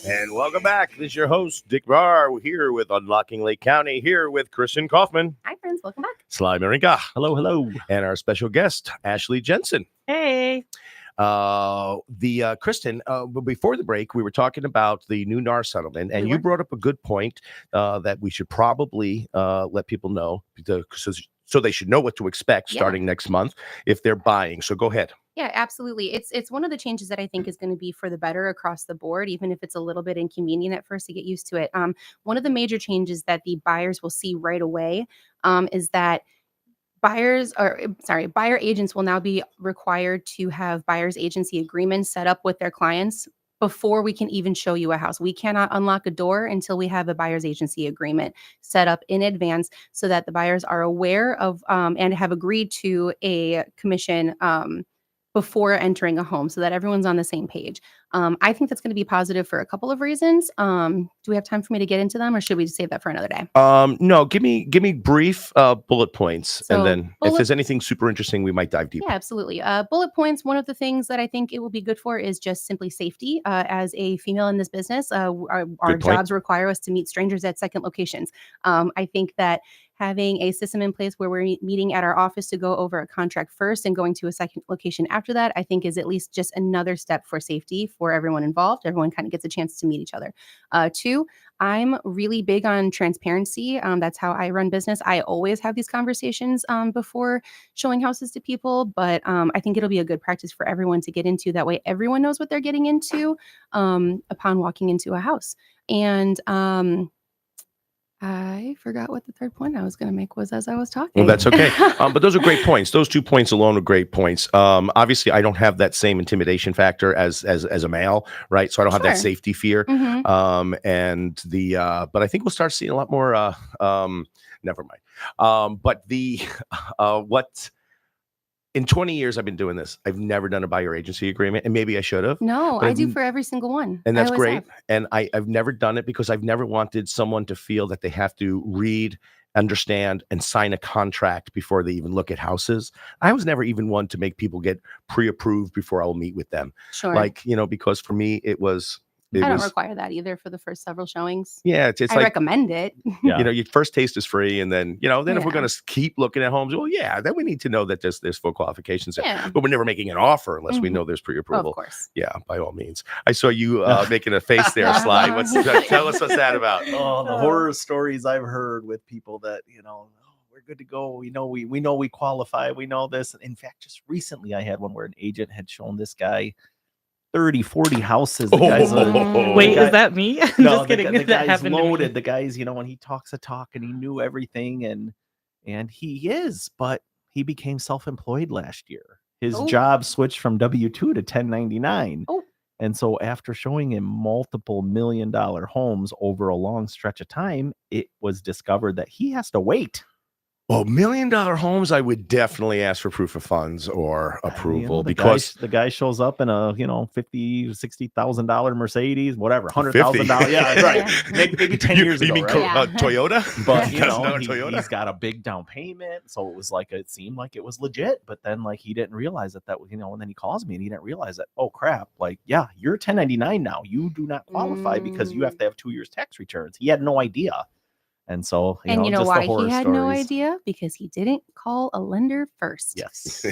And welcome back. This is your host, Dick Barr. We're here with Unlocking Lake County, here with Christin Kaufman. Hi, friends. Welcome back. Sly Marinca. Hello, hello. And our special guest, Ashley Jensen. Hey. Christin, before the break, we were talking about the new NAR settlement, and you brought up a good point that we should probably let people know, so they should know what to expect starting next month if they're buying. So go ahead. Yeah, absolutely. It's one of the changes that I think is going to be for the better across the board, even if it's a little bit inconvenient at first to get used to it. One of the major changes that the buyers will see right away is that buyer agents will now be required to have buyer's agency agreements set up with their clients before we can even show you a house. We cannot unlock a door until we have a buyer's agency agreement set up in advance so that the buyers are aware of and have agreed to a commission before entering a home so that everyone's on the same page. I think that's going to be positive for a couple of reasons. Do we have time for me to get into them, or should we save that for another day? No, give me brief bullet points, So and then if there's anything super interesting, we might dive deeper. Yeah, absolutely. Bullet points. One of the things that I think it will be good for is just simply safety. As a female in this business, our jobs require us to meet strangers at second locations. I think that having a system in place where we're meeting at our office to go over a contract first and going to a second location after that, I think is at least just another step for safety for everyone involved. Everyone kind of gets a chance to meet each other. Two, I'm really big on transparency. That's how I run business. I always have these conversations before showing houses to people, but I think it'll be a good practice for everyone to get into. That way everyone knows what they're getting into upon walking into a house. And I forgot what the third point I was going to make was as I was talking. Well, that's okay. But those are great points. Those 2 points alone are great points. Obviously, I don't have that same intimidation factor as a male, right? So I don't have that safety fear. Mhm. But I think we'll start seeing a lot more. Never mind. What? In 20 years, I've been doing this. I've never done a buyer agency agreement, and maybe I should have. No, But I do for every single one. And I that's always great. have. And I've never done it because I've never wanted someone to feel that they have to read, understand, and sign a contract before they even look at houses. I was never even one to make people get pre-approved before I'll meet with them. Sure. Because for me, it was. I don't require that either for the first several showings. Yeah, it's I like, recommend it. Yeah. your first taste is free, and then if we're Yeah. going to keep looking at homes, well, yeah, then we need to know that there's full qualifications there. Yeah. But we're never making an offer unless we Mhm. know there's pre-approval. Of course. Yeah, by all means. I saw you making a face there, Sly. Tell us what's that about? Oh, the horror stories I've heard with people that, we're good to go. We know we qualify. We know this. In fact, just recently I had one where an agent had shown this guy 30, 40 houses. The guy's Wait, is that me? no, Just kidding. The That guy's happened to me. loaded. The guy's, and he talks a talk and he knew everything and he is, but he became self-employed last year. His job switched from W-2 to 1099. Oh. And so after showing him multiple $1 million homes over a long stretch of time, it was discovered that he has to wait. Well, $1 million homes, I would definitely ask for proof of funds or approval because the guy shows up in a $50,000, $60,000 Mercedes, whatever, $100,000. Yeah, right. Maybe 10 years ago. mean right? Toyota? But Toyota? he's got a big down payment, so it was it seemed like it was legit. But then he didn't realize that and then he calls me and he didn't realize that. Oh crap! You're 1099 now. You do not qualify because you have to have 2 years tax returns. He had no idea. And so, You know just why the horror he had stories. no idea? Because he didn't call a lender first. Yes.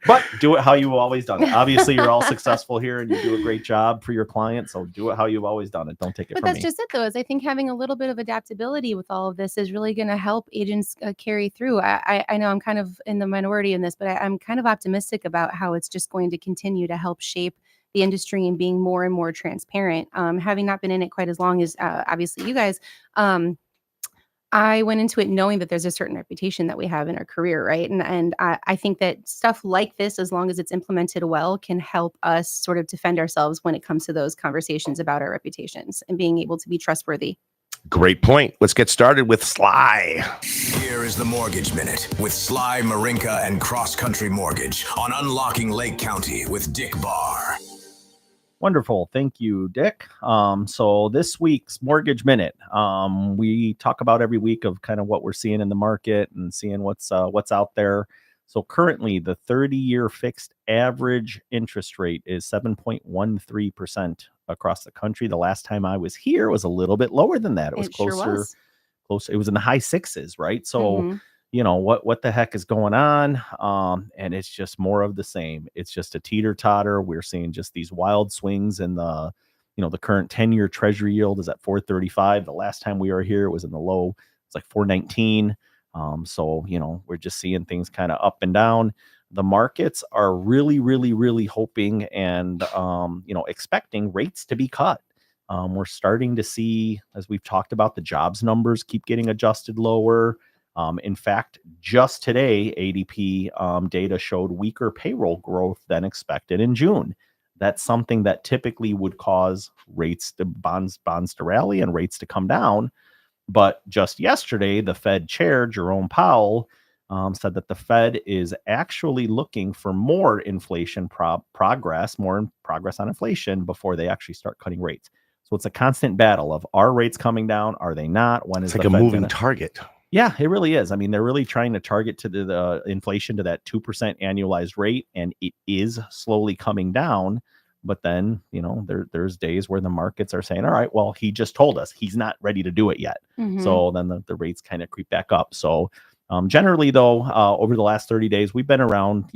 But do it how you've always done it. Obviously, you're all successful here and you do a great job for your client. So do it how you've always done it. Don't take it But from that's me. just it, though, is I think having a little bit of adaptability with all of this is really going to help agents carry through. I know I'm kind of in the minority in this, but I'm kind of optimistic about how it's just going to continue to help shape the industry and being more and more transparent. Having not been in it quite as long as obviously you guys, I went into it knowing that there's a certain reputation that we have in our career, right? And I think that stuff like this, as long as it's implemented well, can help us sort of defend ourselves when it comes to those conversations about our reputations and being able to be trustworthy. Great point. Let's get started with Sly. Here is the Mortgage Minute with Sly Marinca and Cross Country Mortgage on Unlocking Lake County with Dick Barr. Wonderful. Thank you, Dick. So this week's Mortgage Minute, we talk about every week of kind of what we're seeing in the market and seeing what's out there. So currently the 30-year fixed average interest rate is 7.13% across the country. The last time I was here was a little bit lower than that. It was closer. It was in the high sixes, right? So, what the heck is going on? And it's just more of the same. It's just a teeter totter. We're seeing just these wild swings in the current 10-year treasury yield is at 4.35. The last time we were here, it was in the low. It's like 4.19. So, we're just seeing things kind of up and down. The markets are really, really, really hoping and, expecting rates to be cut. We're starting to see, as we've talked about, the jobs numbers keep getting adjusted lower. In fact, just today, ADP data showed weaker payroll growth than expected in June. That's something that typically would cause bonds to rally and rates to come down. But just yesterday, the Fed chair, Jerome Powell, said that the Fed is actually looking for more inflation progress on inflation before they actually start cutting rates. So it's a constant battle of, are rates coming down? Are they not? When is it's like the a Fed moving target? Yeah, it really is. I mean, they're really trying to target to the inflation to that 2% annualized rate, and it is slowly coming down. But then, there's days where the markets are saying, all right, well, he just told us he's not ready to do it yet. Mm-hmm. So then the rates kind of creep back up. So generally, though, over the last 30 days, we've been around,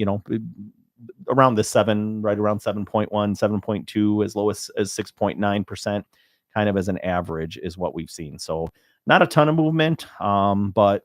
around the 7, right around 7.1, 7.2, as low as 6.9%, kind of as an average is what we've seen. So not a ton of movement, but,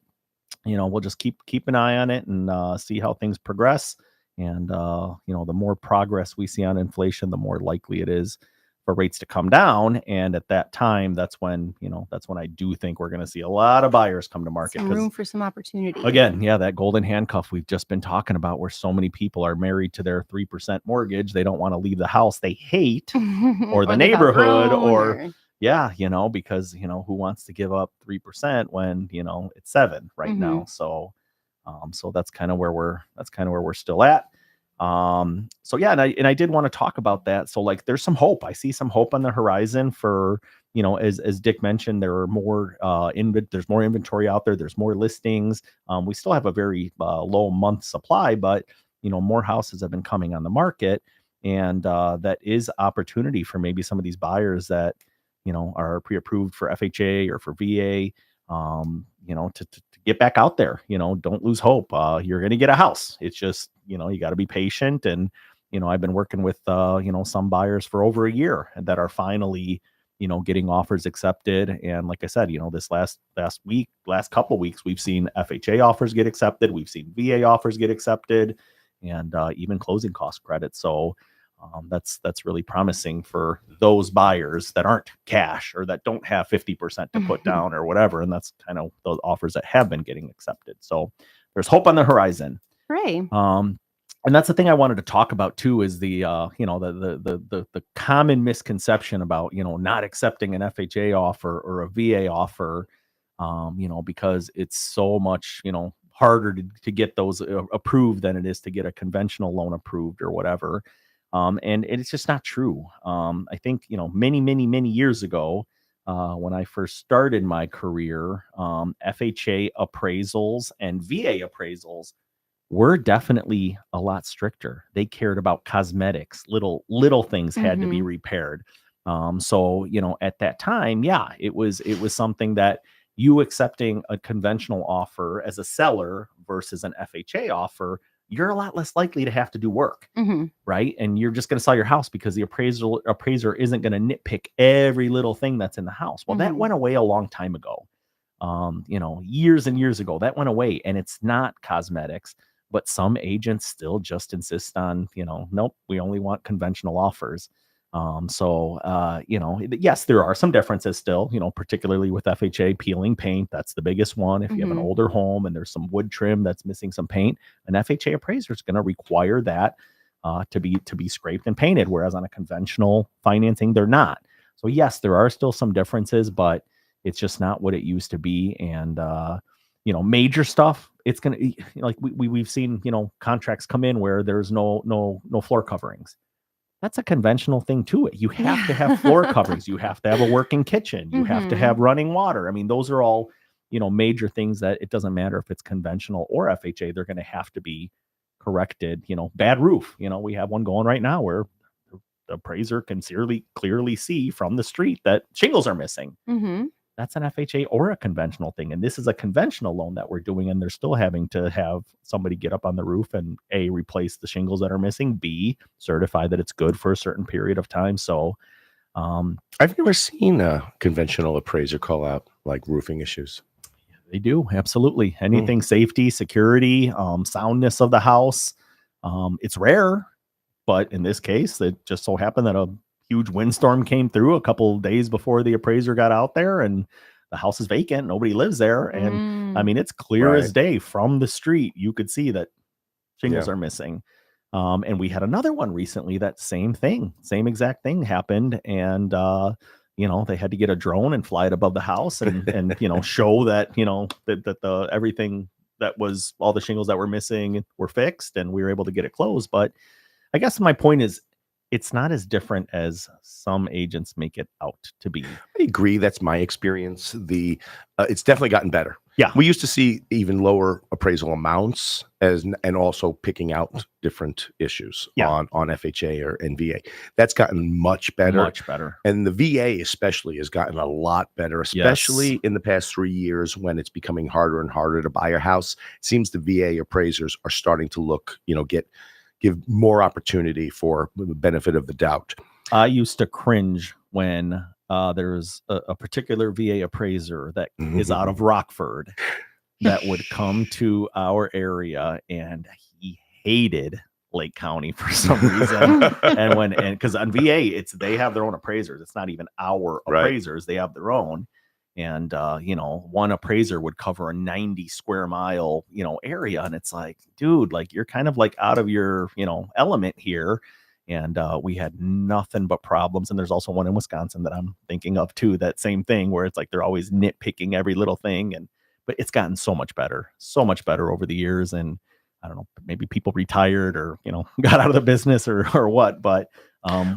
we'll just keep an eye on it and see how things progress. And, the more progress we see on inflation, the more likely it is for rates to come down. And at that time, that's when I do think we're going to see a lot of buyers come to market. Some room for some opportunity. Again, that golden handcuff we've just been talking about, where so many people are married to their 3% mortgage. They don't want to leave the house they hate or the neighborhood because, who wants to give up 3% when, it's 7 right now. So that's kind of where we're still at. And I did want to talk about that. So there's some hope. I see some hope on the horizon for, as Dick mentioned, there are more, there's more inventory out there. There's more listings. We still have a very low month supply, but, more houses have been coming on the market, and that is opportunity for maybe some of these buyers that, are pre-approved for FHA or for VA, to get back out there. Don't lose hope. You're going to get a house. It's just, you got to be patient. And, I've been working with, some buyers for over a year that are finally, getting offers accepted. And like I said, this last couple weeks, we've seen FHA offers get accepted. We've seen VA offers get accepted, and even closing cost credits. So that's really promising for those buyers that aren't cash or that don't have 50% to put down or whatever. And that's kind of those offers that have been getting accepted. So there's hope on the horizon. Hooray. And that's the thing I wanted to talk about too, is the the common misconception about, not accepting an FHA offer or a VA offer, because it's so much, harder to get those approved than it is to get a conventional loan approved or whatever. And it's just not true. I think, many, many, many years ago, when I first started my career, FHA appraisals and VA appraisals were definitely a lot stricter. They cared about cosmetics, little things had to be repaired. So, at that time, it was something that you accepting a conventional offer as a seller versus an FHA offer, you're a lot less likely to have to do work, right? And you're just going to sell your house because the appraiser isn't going to nitpick every little thing that's in the house. Well, that went away a long time ago. Years and years ago, that went away, and it's not cosmetics. But some agents still just insist on, nope, we only want conventional offers. Yes, there are some differences still, particularly with FHA peeling paint. That's the biggest one. If you have an older home and there's some wood trim that's missing some paint, an FHA appraiser is going to require that to be scraped and painted, whereas on a conventional financing, they're not. So yes, there are still some differences, but It's just not what it used to be. And, major stuff, it's going to, like we've seen, contracts come in where there's no floor coverings. That's a conventional thing to it. You have to have floor coverings. You have to have a working kitchen. You have to have running water. I mean, those are all, major things that it doesn't matter if it's conventional or FHA, they're going to have to be corrected. Bad roof. We have one going right now where the appraiser can clearly see from the street that shingles are missing. That's an FHA or a conventional thing. And this is a conventional loan that we're doing. And they're still having to have somebody get up on the roof and A, replace the shingles that are missing, B, certify that it's good for a certain period of time. So I've never seen a conventional appraiser call out like roofing issues. They do. Absolutely. Anything safety, security, soundness of the house. It's rare, but in this case, it just so happened that a huge windstorm came through a couple of days before the appraiser got out there, and the house is vacant. Nobody lives there. And I mean, it's clear as day from the street. You could see that shingles are missing. And we had another one recently, that same exact thing happened. And, they had to get a drone and fly it above the house and show that, that the everything that was all the shingles that were missing were fixed, and we were able to get it closed. But I guess my point is, it's not as different as some agents make it out to be. I agree. That's my experience. It's definitely gotten better. Yeah. We used to see even lower appraisal amounts and also picking out different issues on FHA or NVA. That's gotten much better. Much better. And the VA especially has gotten a lot better, especially in the past 3 years when it's becoming harder and harder to buy a house. It seems the VA appraisers are starting to look, give more opportunity for the benefit of the doubt. I used to cringe when there's a particular VA appraiser that is out of Rockford that would come to our area, and he hated Lake County for some reason. and because on VA, they have their own appraisers. It's not even our appraisers. They have their own. And, one appraiser would cover a 90 square mile, area. And it's like, dude, like you're kind of like out of your, element here. And we had nothing but problems. And there's also one in Wisconsin that I'm thinking of too, that same thing where it's like they're always nitpicking every little thing. But it's gotten so much better over the years. And I don't know, maybe people retired or, got out of the business or what, but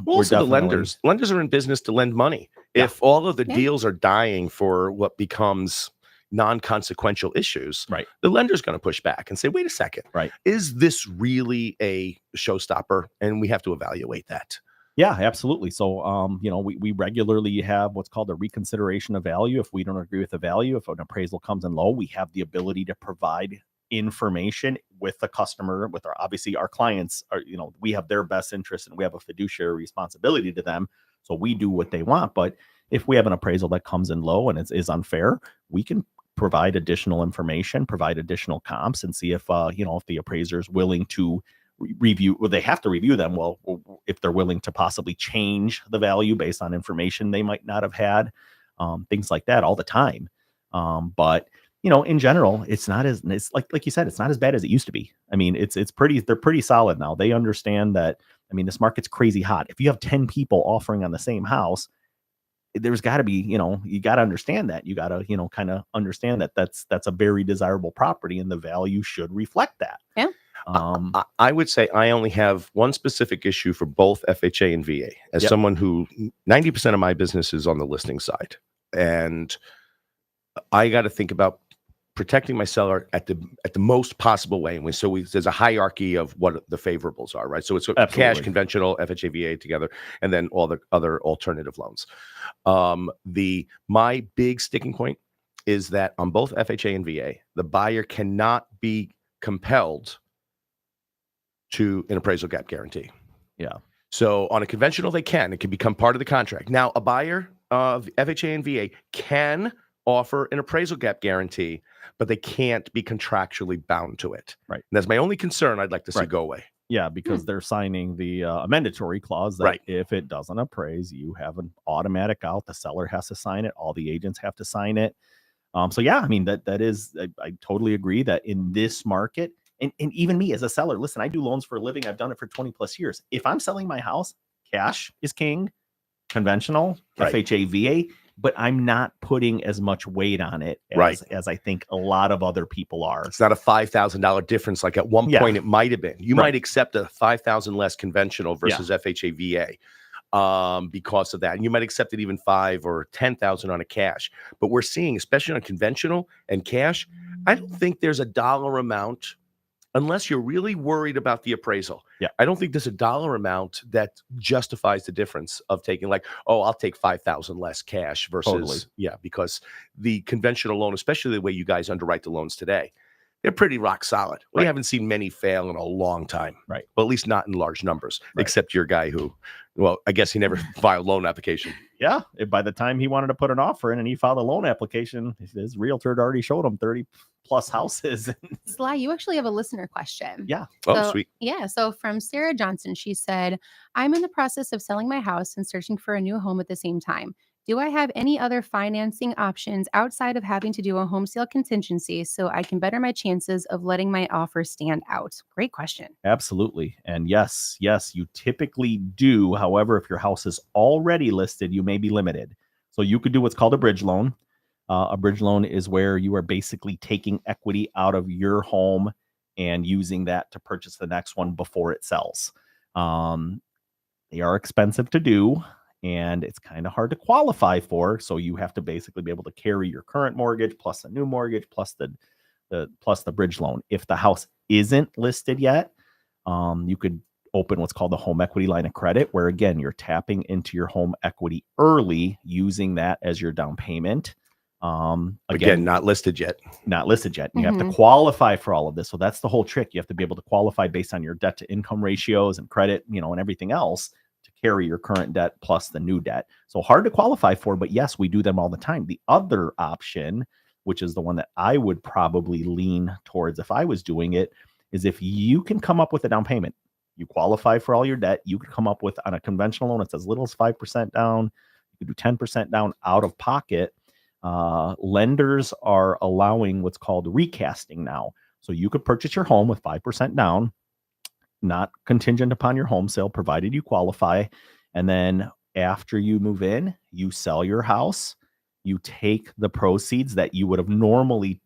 also the lenders are in business to lend money. If all of the deals are dying for what becomes non-consequential issues, the lender's going to push back and say, wait a second, is this really a showstopper? And we have to evaluate that. Yeah, absolutely. So, we regularly have what's called a reconsideration of value. If we don't agree with the value, if an appraisal comes in low, we have the ability to provide information with the customer, with our clients are, we have their best interest and we have a fiduciary responsibility to them. So we do what they want. But if we have an appraisal that comes in low and is unfair, we can provide additional information, provide additional comps, and see if, if the appraiser is willing to review, well, they have to review them. Well, if they're willing to possibly change the value based on information they might not have had, things like that all the time. But in general, it's like you said, it's not as bad as it used to be. I mean, they're pretty solid now. They understand that, this market's crazy hot. If you have 10 people offering on the same house, there's got to be, you got to understand that. You got to, kind of understand that that's a very desirable property and the value should reflect that. Yeah. I would say I only have one specific issue for both FHA and VA. As someone who 90% of my business is on the listing side, and I got to think about protecting my seller at the most possible way. And there's a hierarchy of what the favorables are, right? So it's cash, conventional, FHA, VA together, and then all the other alternative loans. My big sticking point is that on both FHA and VA, the buyer cannot be compelled to an appraisal gap guarantee. Yeah. So on a conventional, it can become part of the contract. Now, a buyer of FHA and VA can offer an appraisal gap guarantee, but they can't be contractually bound to it. Right. And that's my only concern I'd like to see go away. Yeah, because they're signing the mandatory clause that if it doesn't appraise, you have an automatic out. The seller has to sign it. All the agents have to sign it. So yeah, that is, I totally agree that in this market, and even me as a seller, listen, I do loans for a living. I've done it for 20 plus years. If I'm selling my house, cash is king, conventional, FHA, VA, but I'm not putting as much weight on it as I think a lot of other people are. It's not a $5,000 difference. Like at one point it might have been. You Right. might accept a 5,000 less conventional versus FHA VA because of that. And you might accept it even 5 or 10,000 on a cash. But we're seeing, especially on conventional and cash, I don't think there's a dollar amount, unless you're really worried about the appraisal. Yeah. I don't think there's a dollar amount that justifies the difference of taking like, oh, I'll take 5,000 less cash versus, because the conventional loan, especially the way you guys underwrite the loans today, they're pretty rock solid. We haven't seen many fail in a long time. Right. Well, at least not in large numbers, except your guy who, well, I guess he never filed loan application. Yeah. By the time he wanted to put an offer in and he filed a loan application, his realtor had already showed him 30 plus houses. Sly, you actually have a listener question. Yeah. Oh, sweet. Yeah. So from Sarah Johnson, she said, I'm in the process of selling my house and searching for a new home at the same time. Do I have any other financing options outside of having to do a home sale contingency so I can better my chances of letting my offer stand out? Great question. Absolutely. And yes, you typically do. However, if your house is already listed, you may be limited. So you could do what's called a bridge loan. A bridge loan is where you are basically taking equity out of your home and using that to purchase the next one before it sells. They are expensive to do, and it's kind of hard to qualify for. So you have to basically be able to carry your current mortgage plus a new mortgage plus the bridge loan. If the house isn't listed yet, you could open what's called the home equity line of credit, where again, you're tapping into your home equity early, using that as your down payment. Again, not listed yet. You have to qualify for all of this. So that's the whole trick. You have to be able to qualify based on your debt to income ratios and credit, and everything else to carry your current debt plus the new debt. So hard to qualify for, but yes, we do them all the time. The other option, which is the one that I would probably lean towards if I was doing it, is if you can come up with a down payment, you qualify for all your debt, you could come up with, on a conventional loan, it's as little as 5% down, you could do 10% down out of pocket. Lenders are allowing what's called recasting now. So you could purchase your home with 5% down, not contingent upon your home sale, provided you qualify. And then after you move in, you sell your house, you take the proceeds that you would have normally,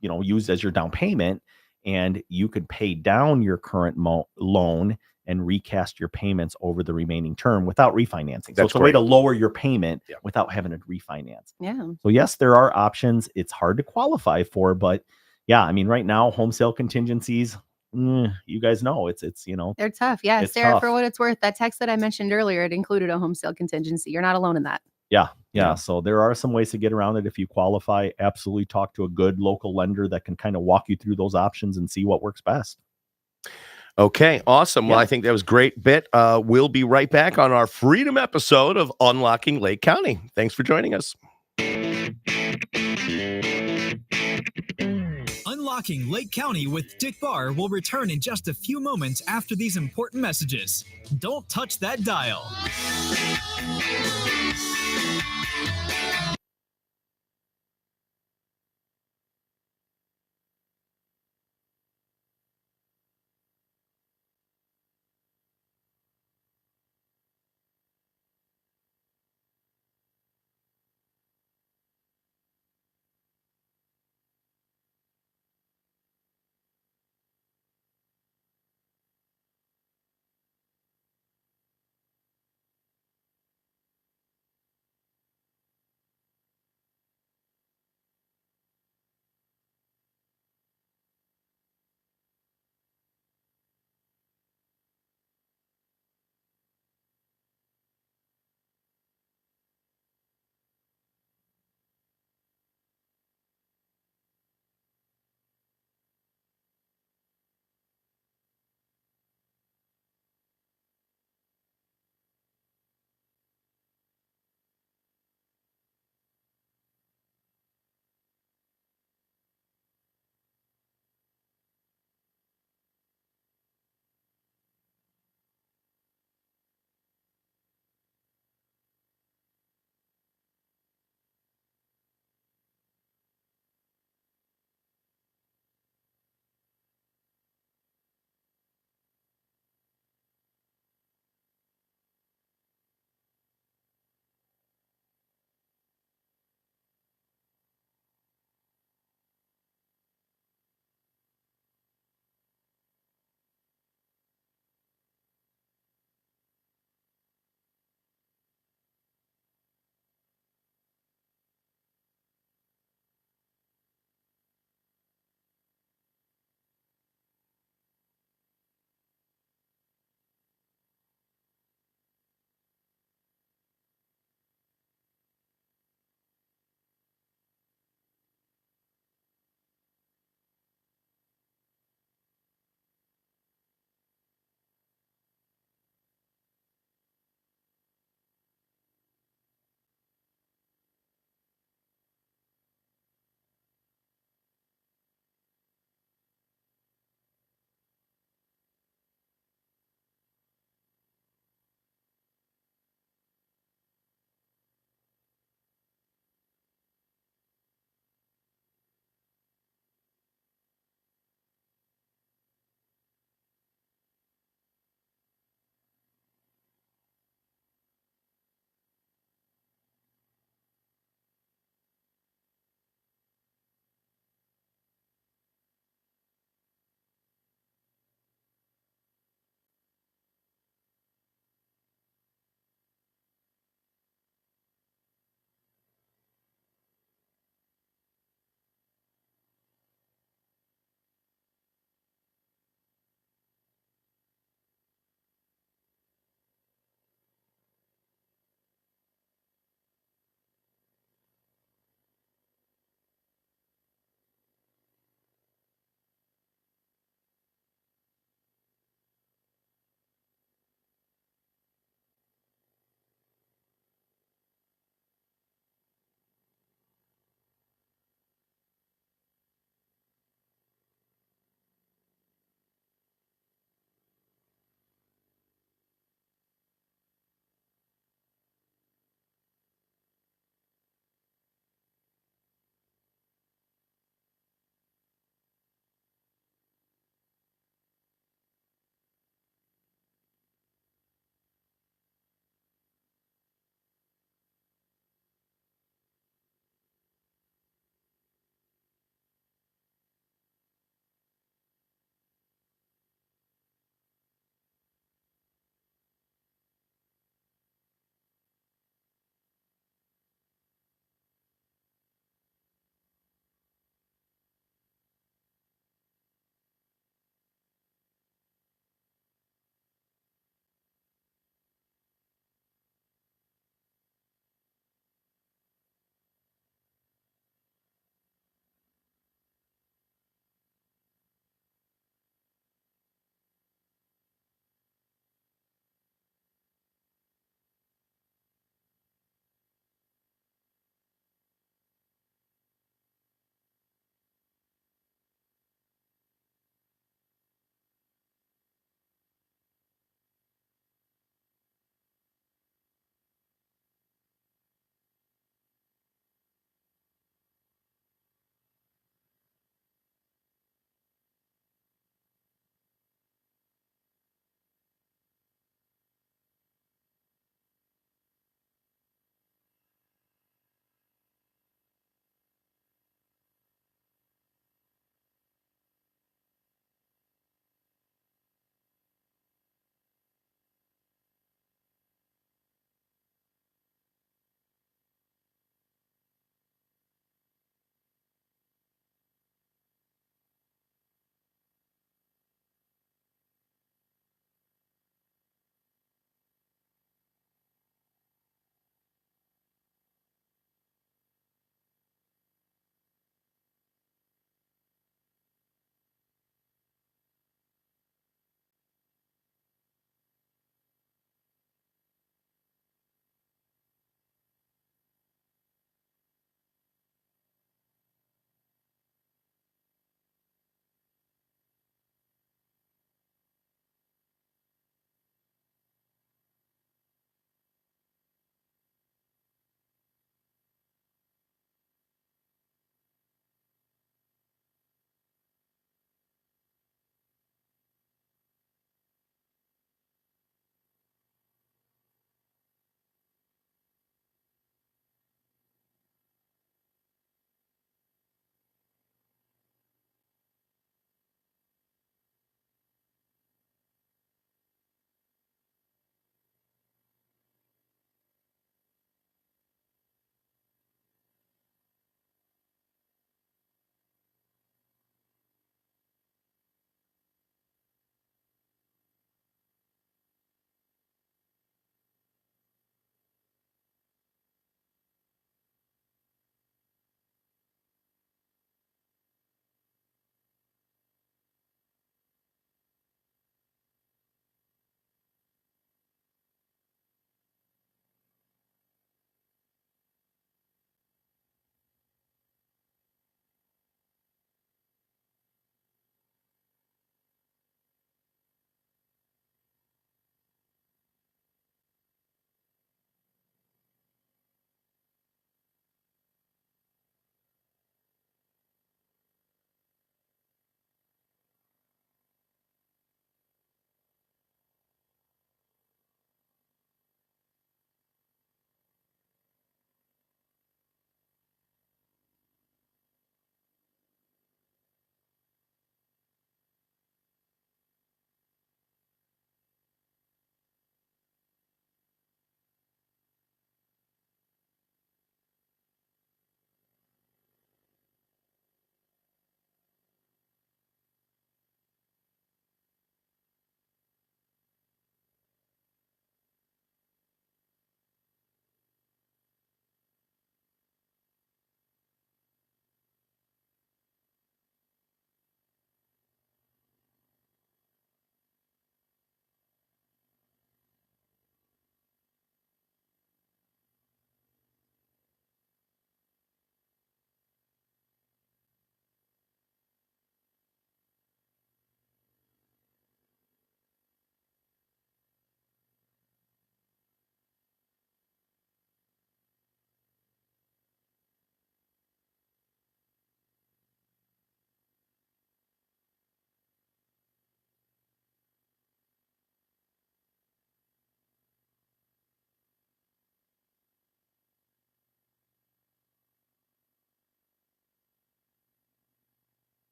used as your down payment, and you could pay down your current loan and recast your payments over the remaining term without refinancing. So it's a way to lower your payment without having to refinance. Yeah. So yes, there are options. It's hard to qualify for, but yeah, I mean, right now, home sale contingencies, you guys know it's they're tough. Yeah. it's Sarah, tough. for what it's worth, that text that I mentioned earlier, it included a home sale contingency. You're not alone in that. Yeah. So there are some ways to get around it if you qualify. Absolutely talk to a good local lender that can kind of walk you through those options and see what works best. Okay, awesome. Well, I think that was a great bit. We'll be right back on our Freedom episode of Unlocking Lake County. Thanks for joining us. Unlocking Lake County with Dick Barr will return in just a few moments after these important messages. Don't touch that dial.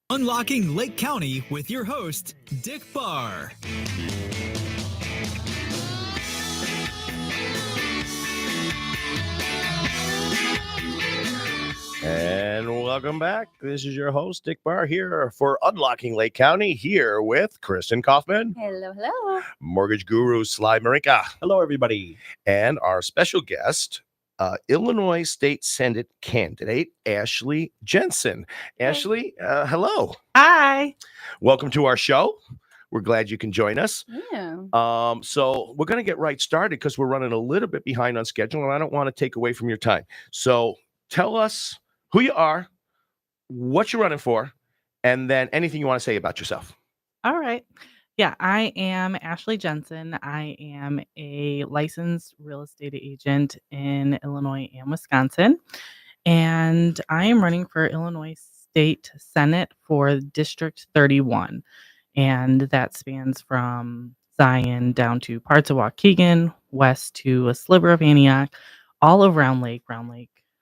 Unlocking Lake County with your host, Dick Barr. And welcome back. This is your host, Dick Barr, here for Unlocking Lake County, here with Christin Kaufman, Hello. mortgage guru Sly Marinca, Hello, everybody. and our special guest, Illinois State Senate candidate, Ashley Jensen. Ashley, hello. Hi. Welcome to our show. We're glad you can join us. Yeah. So we're going to get right started because we're running a little bit behind on schedule, and I don't want to take away from your time. So tell us who you are, what you're running for, and then anything you want to say about yourself. All right. Yeah, I am Ashley Jensen. I am a licensed real estate agent in Illinois and Wisconsin. And I am running for Illinois State Senate for District 31. And that spans from Zion down to parts of Waukegan, west to a sliver of Antioch, all of Round Lake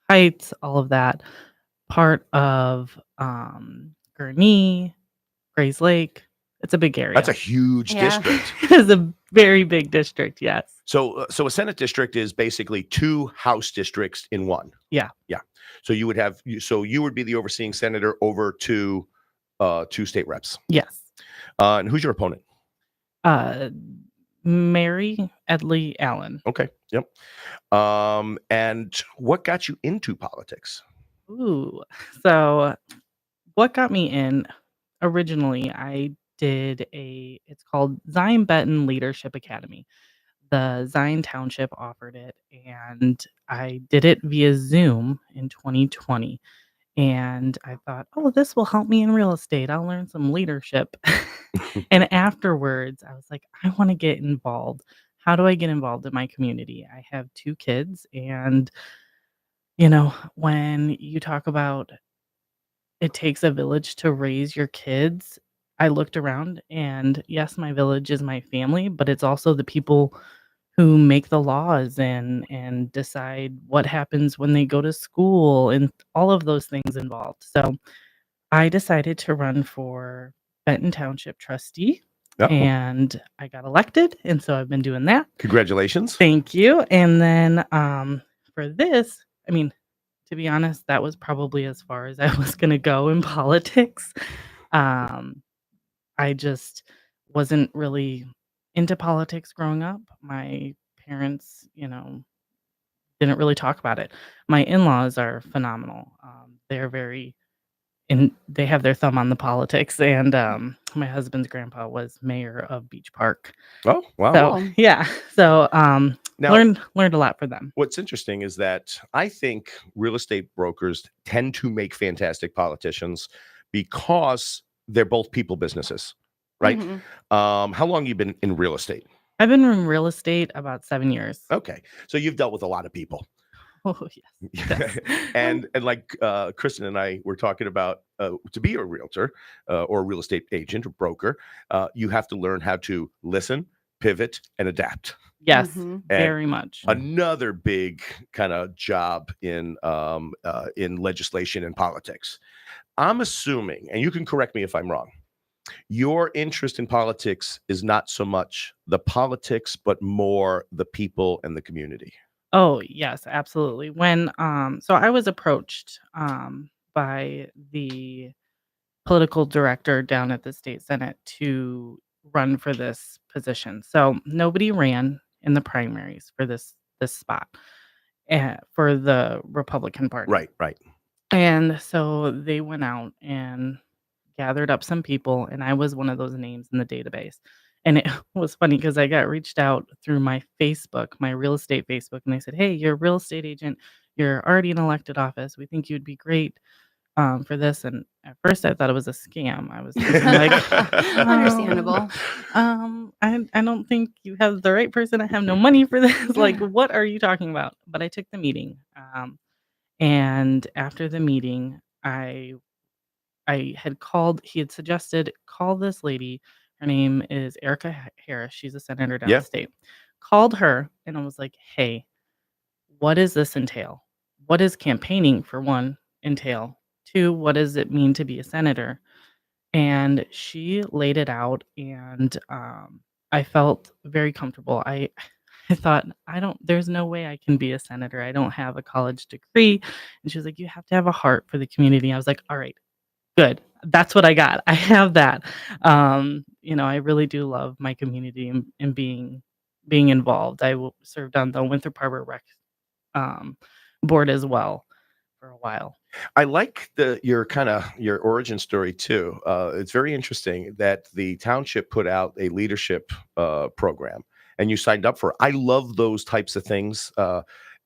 Heights, all of that. Part of Gurnee, Grays Lake. It's a big area. That's a huge district. It is a very big district, yes. So a Senate district is basically 2 House districts in one. Yeah. So you would be the overseeing senator over 2 state reps. Yes. And who's your opponent? Mary Edley Allen. Okay. Yep. And what got you into politics? Ooh. So what got me in originally, I did it's called Zion Benton Leadership Academy. The Zion Township offered it, and I did it via Zoom in 2020. And I thought, oh, this will help me in real estate. I'll learn some leadership. And afterwards, I was like, I want to get involved. How do I get involved in my community? I have 2 kids, and when you talk about it takes a village to raise your kids, I looked around, and yes, my village is my family, but it's also the people who make the laws and decide what happens when they go to school and all of those things involved. So I decided to run for Benton Township trustee, and I got elected, and so I've been doing that. Congratulations. Thank you. And then for this, I mean, to be honest, that was probably as far as I was going to go in politics. I just wasn't really into politics growing up. My parents, didn't really talk about it. My in-laws are phenomenal. They're they have their thumb on the politics. And my husband's grandpa was mayor of Beach Park. Oh, wow. So, yeah. So Now, learned a lot for them. what's interesting is that I think real estate brokers tend to make fantastic politicians because they're both people businesses, right? Mhm. How long have you been in real estate? I've been in real estate about 7 years. Okay. So you've dealt with a lot of people. Oh, yes. and like Christin and I were talking about, to be a realtor or a real estate agent or broker, you have to learn how to listen, pivot, and adapt. Yes, Mhm. very much. Another big kind of job in legislation and politics. I'm assuming, and you can correct me if I'm wrong, your interest in politics is not so much the politics, but more the people and the community. Oh, yes, absolutely. When so I was approached by the political director down at the state senate to run for this position. So nobody ran in the primaries for this spot for the Republican Party. Right. And so they went out and gathered up some people, and I was one of those names in the database. And it was funny because I got reached out through my Facebook, my real estate Facebook, and they said, "Hey, you're a real estate agent. You're already in elected office. We think you'd be great for this." And at first, I thought it was a scam. I was thinking like, Understandable. I don't think you have the right person. I have no money for this. Like, what are you talking about? But I took the meeting, and after the meeting, I had called. He had suggested call this lady. Her name is Erica Harris. She's a senator downstate. Called her, and I was like, "Hey, what does this entail? What does campaigning for one entail? 2, what does it mean to be a senator? and she laid it out, and I felt very comfortable. I thought, there's no way I can be a senator. I don't have a college degree. And she was like, you have to have a heart for the community. I was like, all right, good. That's what I got. I have that. I really do love my community, and being involved. Served on the Winthrop Harbor Rec um, board as well for a while. I like your origin story too. It's very interesting that the township put out a leadership program, and you signed up for it. I love those types of things.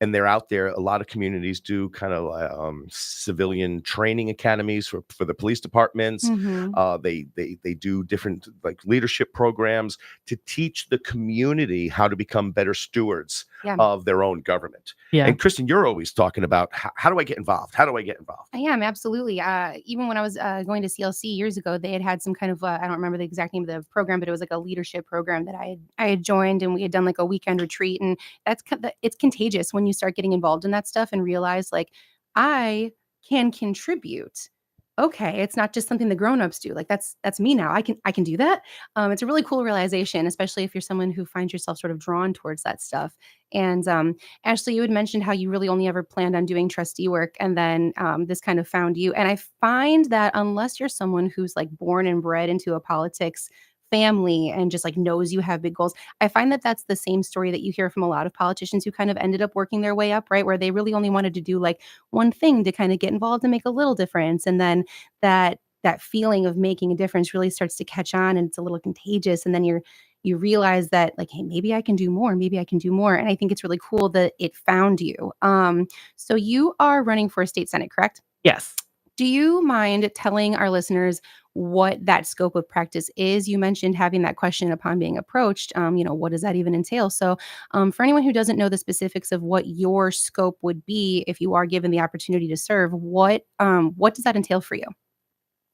And they're out there. A lot of communities do kind of civilian training academies for the police departments. Hmm. They do different like leadership programs to teach the community how to become better stewards Yeah. of their own government. Yeah. And Christin, you're always talking about how do I get involved? How do I get involved? I am, absolutely. Even when I was going to CLC years ago, they had some kind of I don't remember the exact name of the program, but it was like a leadership program that I had joined, and we had done like a weekend retreat, and it's contagious when you start getting involved in that stuff and realize like I can contribute. Okay, it's not just something the grown-ups do. Like that's me now. I can do that. It's a really cool realization, especially if you're someone who finds yourself sort of drawn towards that stuff. And Ashley, you had mentioned how you really only ever planned on doing trustee work, and then this kind of found you. And I find that unless you're someone who's like born and bred into a politics family and just like knows you have big goals, I find that that's the same story that you hear from a lot of politicians who kind of ended up working their way up, right? Where they really only wanted to do like one thing to kind of get involved and make a little difference, and then that feeling of making a difference really starts to catch on, and it's a little contagious, and then you realize that like, hey, maybe I can do more, maybe I can do more. And I think it's really cool that it found you. So you are running for a state senate, correct? Yes. Do you mind telling our listeners what that scope of practice is? You mentioned having that question upon being approached. What does that even entail? So, for anyone who doesn't know the specifics of what your scope would be if you are given the opportunity to serve, what does that entail for you?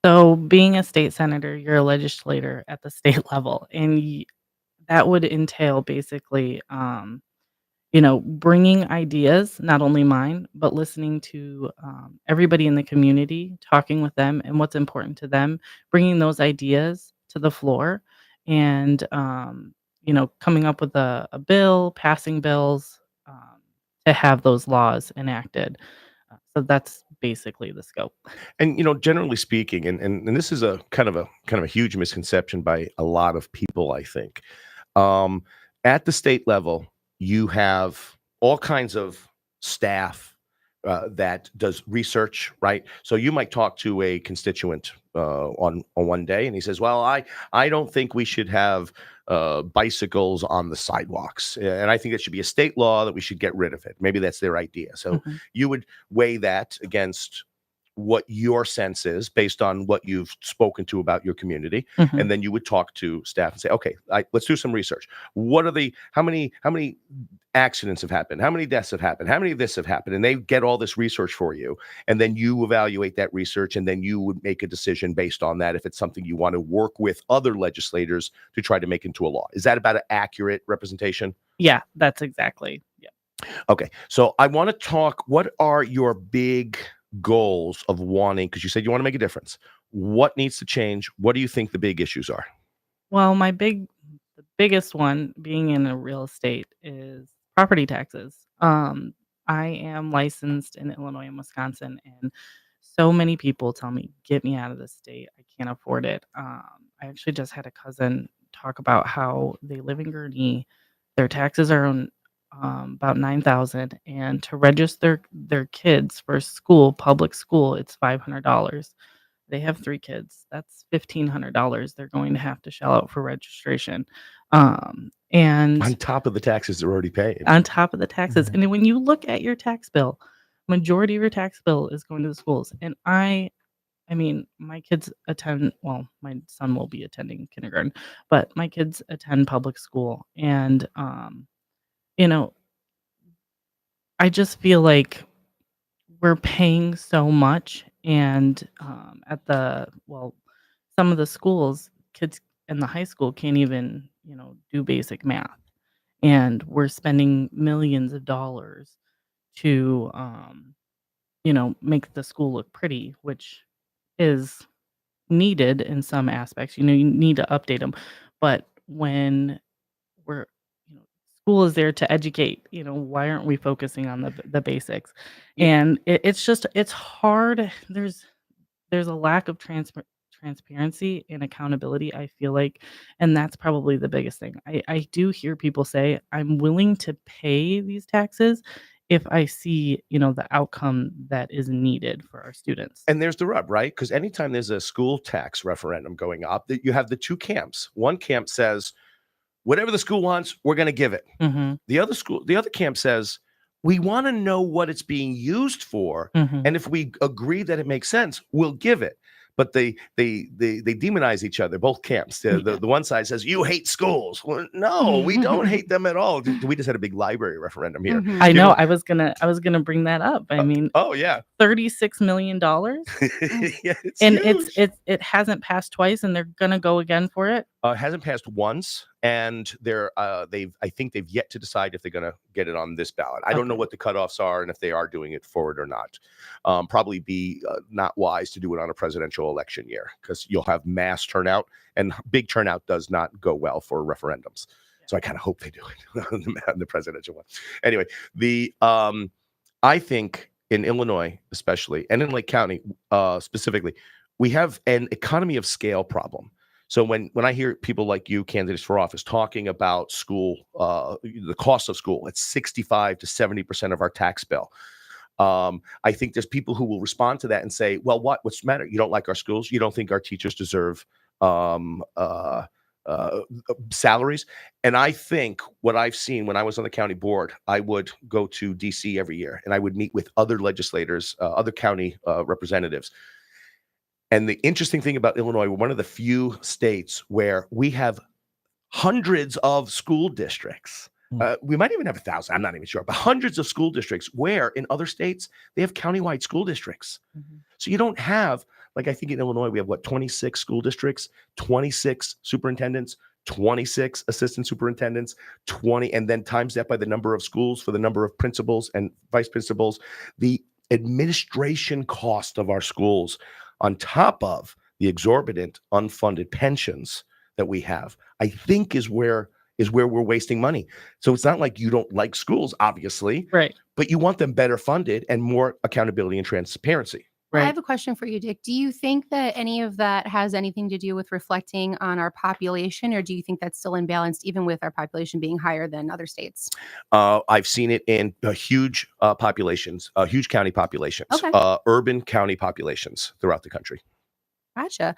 So being a state senator, you're a legislator at the state level, and that would entail basically, bringing ideas, not only mine, but listening to everybody in the community, talking with them and what's important to them, bringing those ideas to the floor, and coming up with a bill, passing bills to have those laws enacted. So that's basically the scope. And generally speaking, and this is a kind of a huge misconception by a lot of people, I think. Um, at the state level, you have all kinds of staff that does research, right? So you might talk to a constituent on one day, and he says, "Well, I don't think we should have bicycles on the sidewalks, and I think it should be a state law that we should get rid of it." Maybe that's their idea. So Mhm. you would weigh that against what your sense is based on what you've spoken to about your community, Mhm. and then you would talk to staff and say, okay, let's do some research. What are how many accidents have happened, how many deaths have happened, how many of this have happened, and they get all this research for you, and then you evaluate that research, and then you would make a decision based on that if it's something you want to work with other legislators to try to make into a law. Is that about an accurate representation? Yeah, that's exactly. Yeah. Okay, so I want to talk, what are your big goals of wanting, because you said you want to make a difference. What needs to change? What do you think the big issues are? Well, the biggest one being in a real estate is property taxes. I am licensed in Illinois and Wisconsin, and so many people tell me, "Get me out of this state. I can't afford it." I actually just had a cousin talk about how they live in Gurnee. Their taxes are on about 9,000, and to register their kids for school, public school, it's $500. They have 3 kids. That's $1,500 they're going to have to shell out for registration. And On top of the taxes they're already paid. on top of the taxes. Mhm. And then when you look at your tax bill, majority of your tax bill is going to the schools. And I mean, my kids attend, well, my son will be attending kindergarten, but my kids attend public school. And you know, I just feel like we're paying so much, and some of the schools, kids in the high school can't even do basic math, and we're spending millions of dollars to make the school look pretty, which is needed in some aspects. You need to update them. But when we're, school is there to educate, why aren't we focusing on the basics? Yeah. And it's hard. There's a lack of transparency and accountability, I feel like, and that's probably the biggest thing. I do hear people say, I'm willing to pay these taxes if I see, the outcome that is needed for our students. And there's the rub, right? Because anytime there's a school tax referendum going up, that you have the two camps. One camp says, whatever the school wants, we're going to give it. Mm-hmm. The other camp says, we want to know what it's being used for, Mm-hmm. and if we agree that it makes sense, we'll give it. But they demonize each other, both camps. The one side says, you hate schools. Well, no, we don't hate them at all. We just had a big library referendum here. Mhm. I know. I was gonna bring that up. I mean, Oh yeah. $36 million, Yeah, it's and huge. it hasn't passed twice, and they're gonna go again for it. Hasn't passed once, and I think they've yet to decide if they're going to get it on this ballot. I don't know Okay. what the cutoffs are and if they are doing it for it or not. Probably be not wise to do it on a presidential election year because you'll have mass turnout, and big turnout does not go well for referendums. So I kind of hope they do it on the presidential one. Anyway, I think in Illinois, especially, and in Lake County specifically, we have an economy of scale problem. So when I hear people like you, candidates for office, talking about school, the cost of school, it's 65 to 70% of our tax bill. I think there's people who will respond to that and say, well, what's the matter? You don't like our schools? You don't think our teachers deserve salaries? And I think what I've seen when I was on the county board, I would go to DC every year and I would meet with other legislators, other county representatives. And the interesting thing about Illinois, we're one of the few states where we have hundreds of school districts. We might even have 1,000. I'm not even sure, but hundreds of school districts where in other states, they have countywide school districts. Mm-hmm. So you don't have, like I think in Illinois, we have 26 school districts, 26 superintendents, 26 assistant superintendents, 20, and then times that by the number of schools for the number of principals and vice principals. The administration cost of our schools on top of the exorbitant unfunded pensions that we have, I think is where we're wasting money. So it's not like you don't like schools, obviously, Right. but you want them better funded and more accountability and transparency. I Right. have a question for you, Dick. Do you think that any of that has anything to do with reflecting on our population, or do you think that's still imbalanced, even with our population being higher than other states? I've seen it in huge populations, huge county populations, Okay. urban county populations throughout the country. Gotcha.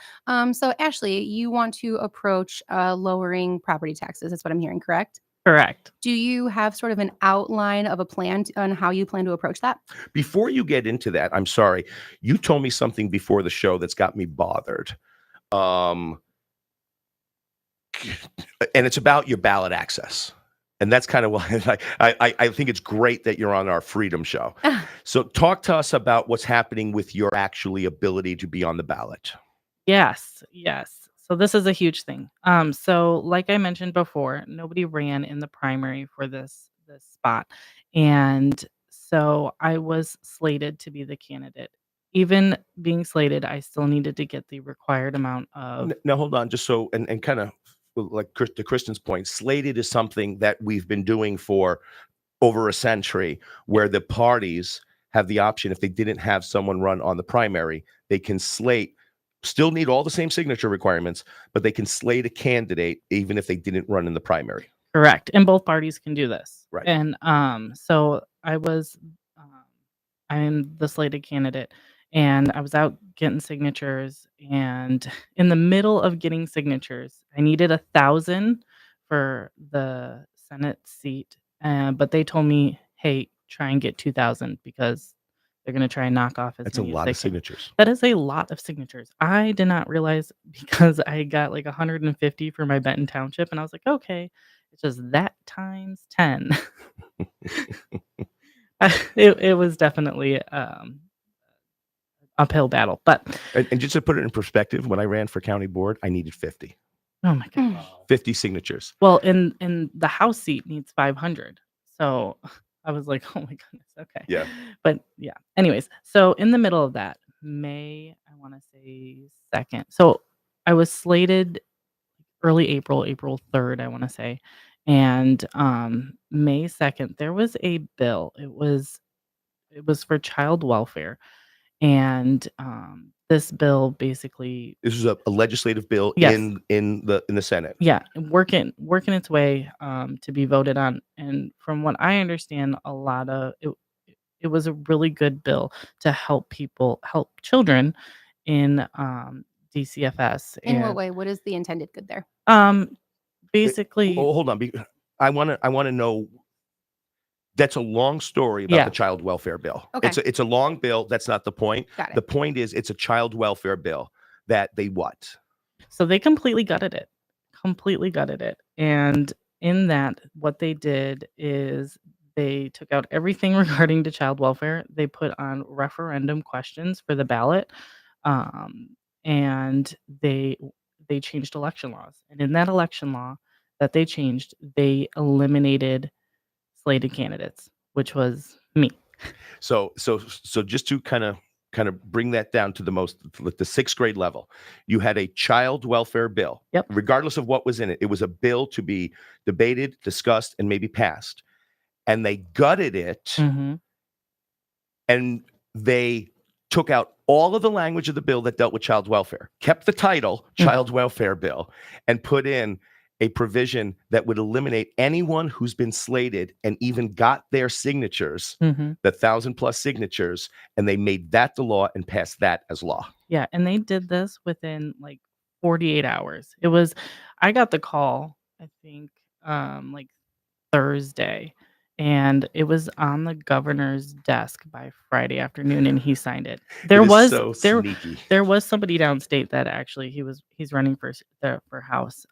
So Ashley, you want to approach lowering property taxes. That's what I'm hearing, correct? Correct. Do you have sort of an outline of a plan on how you plan to approach that? Before you get into that, I'm sorry, you told me something before the show that's got me bothered. And it's about your ballot access. And that's kind of why I think it's great that you're on our Freedom Show. So talk to us about what's happening with your actually ability to be on the ballot. Yes. So this is a huge thing. So like I mentioned before, nobody ran in the primary for this spot. And so I was slated to be the candidate. Even being slated, I still needed to get the required amount of Now, hold on, just so, and kind of like to Kristen's point, slated is something that we've been doing for over a century, where the parties have the option, if they didn't have someone run on the primary, they can slate, still need all the same signature requirements, but they can slate a candidate even if they didn't run in the primary. correct. And both parties can do this. Right. And so I'm the slated candidate. And I was out getting signatures, and in the middle of getting signatures, I needed 1,000 for the Senate seat. But they told me, hey, try and get 2,000 because they're going to try and knock off as That's a many as lot they of can. signatures. That is a lot of signatures. I did not realize, because I got like 150 for my Benton Township, and I was like, okay, it's just that times 10. It was definitely uphill battle, but And just to put it in perspective, when I ran for county board, I needed 50 oh my god. 50 signatures. Well, in the House seat needs 500. So I was like, oh my goodness, okay. Yeah. But yeah. Anyways, so in the middle of that, May, I want to say 2nd. So I was slated early April, April 3rd, I want to say. And May 2nd, there was a bill. It was for child welfare. And this bill basically, This is a legislative bill yes, in the Senate. yeah, working its way to be voted on. And from what I understand, a lot of it was a really good bill to help children in DCFS. In what And way? What is the intended good there? basically, Oh, hold on. I want to know. That's a long story about yeah, the child welfare bill. Okay. It's a long bill. That's not the point. Got it. The point is it's a child welfare bill that they what? so they completely gutted it. And in that, what they did is they took out everything regarding to child welfare. They put on referendum questions for the ballot, and they changed election laws. And in that election law that they changed, they eliminated slated candidates, which was me. So just to kind of bring that down to the 6th grade level, you had a child welfare bill. Yep. Regardless of what was in it, it was a bill to be debated, discussed, and maybe passed. And they gutted it, Mhm. and they took out all of the language of the bill that dealt with child welfare, kept the title child welfare bill, and put in a provision that would eliminate anyone who's been slated and even got their signatures, Mhm. the 1,000+ signatures, and they made that the law and passed that as law. Yeah, and they did this within like 48 hours. I got the call, I think, like Thursday, and it was on the governor's desk by Friday afternoon, and he signed it. It is so sneaky. There was somebody downstate that actually he's running for House,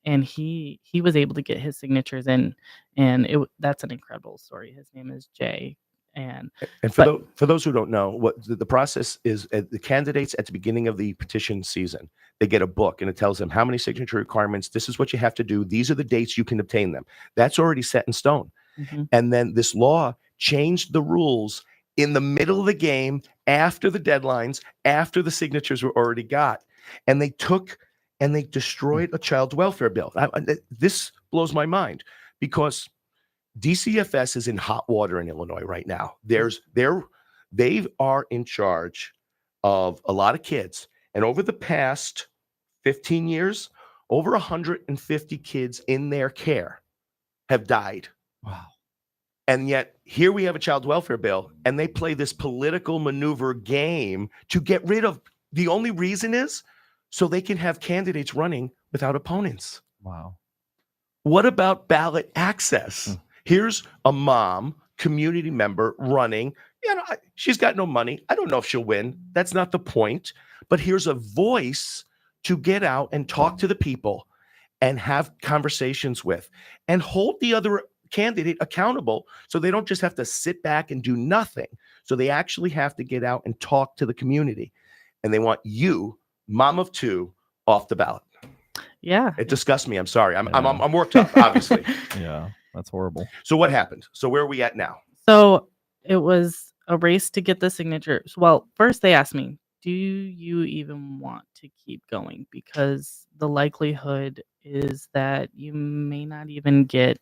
and he was able to get his signatures in, and that's an incredible story. His name is Jay. And for those who don't know, what the process is, the candidates at the beginning of the petition season, they get a book and it tells them how many signature requirements. This is what you have to do. These are the dates you can obtain them. That's already set in stone. Mhm. And then this law changed the rules in the middle of the game, after the deadlines, after the signatures were already got, and they took and they destroyed a child welfare bill. This blows my mind because DCFS is in hot water in Illinois right now. They are in charge of a lot of kids. And over the past 15 years, over 150 kids in their care have died. Wow. And yet here we have a child welfare bill, and they play this political maneuver game to get rid of. The only reason is so they can have candidates running without opponents. Wow. What about ballot access? Here's a mom, community member running. She's got no money. I don't know if she'll win. That's not the point. But here's a voice to get out and talk to the people and have conversations with and hold the other candidate accountable, so they don't just have to sit back and do nothing. So they actually have to get out and talk to the community. And they want you, mom of two, off the ballot. Yeah. It disgusts me. I'm sorry. I'm worked up, obviously. Yeah, that's horrible. So what happened? So where are we at now? So it was a race to get the signatures. Well, first they asked me, do you even want to keep going? Because the likelihood is that you may not even get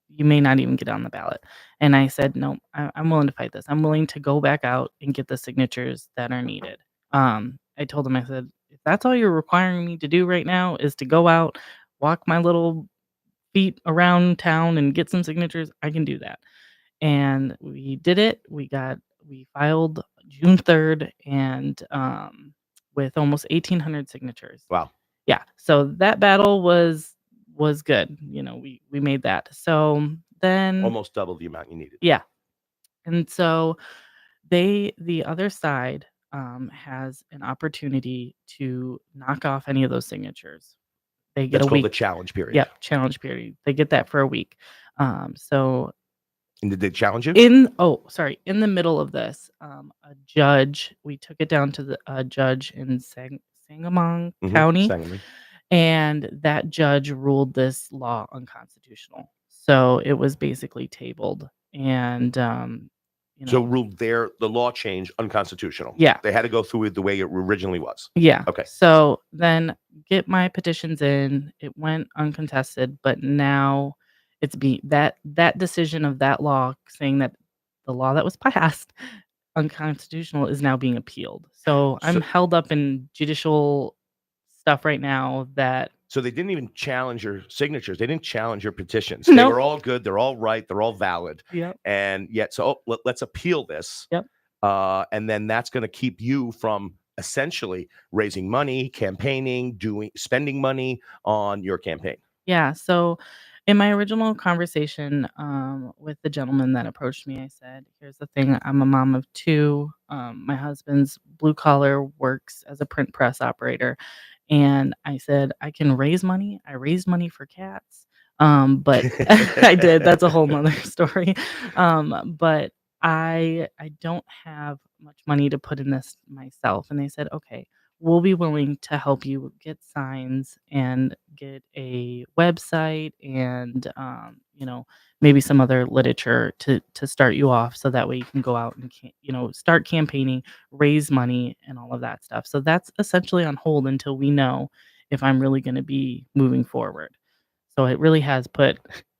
on the ballot. And I said, no, I'm willing to fight this. I'm willing to go back out and get the signatures that are needed. I told them, I said, if that's all you're requiring me to do right now is to go out, walk my little feet around town and get some signatures, I can do that. And we did it. We filed June 3rd and with almost 1,800 signatures. Wow. Yeah. So that battle was good. We made that. So then Almost double the amount you needed. yeah. And so the other side has an opportunity to knock off any of those signatures. They get That's a called week. the challenge period. Yep, challenge period. They get that for a week. So And did they challenge you? in the middle of this, a judge, we took it down to a judge in Sangamon County, Sangamon. and that judge ruled this law unconstitutional. So it was basically tabled, and So ruled the law changed unconstitutional. Yeah. They had to go through it the way it originally was. Yeah. Okay. So then get my petitions in. It went uncontested, but now it's that decision of that law saying that the law that was passed unconstitutional is now being appealed. So I'm held up in judicial stuff right now that. So they didn't even challenge your signatures. They didn't challenge your petitions. They were all good. They're all right. They're all valid. Yep. And yet, so let's appeal this. Yep. And then that's going to keep you from essentially raising money, campaigning, spending money on your campaign. Yeah. So in my original conversation with the gentleman that approached me, I said, here's the thing. I'm a mom of 2. My husband's blue collar, works as a print press operator. And I said, I can raise money. I raised money for cats. But I did. That's a whole nother story. But I don't have much money to put in this myself. And they said, okay, we'll be willing to help you get signs and get a website and, maybe some other literature to start you off. So that way you can go out and, start campaigning, raise money and all of that stuff. So that's essentially on hold until we know if I'm really going to be moving forward. So it really has put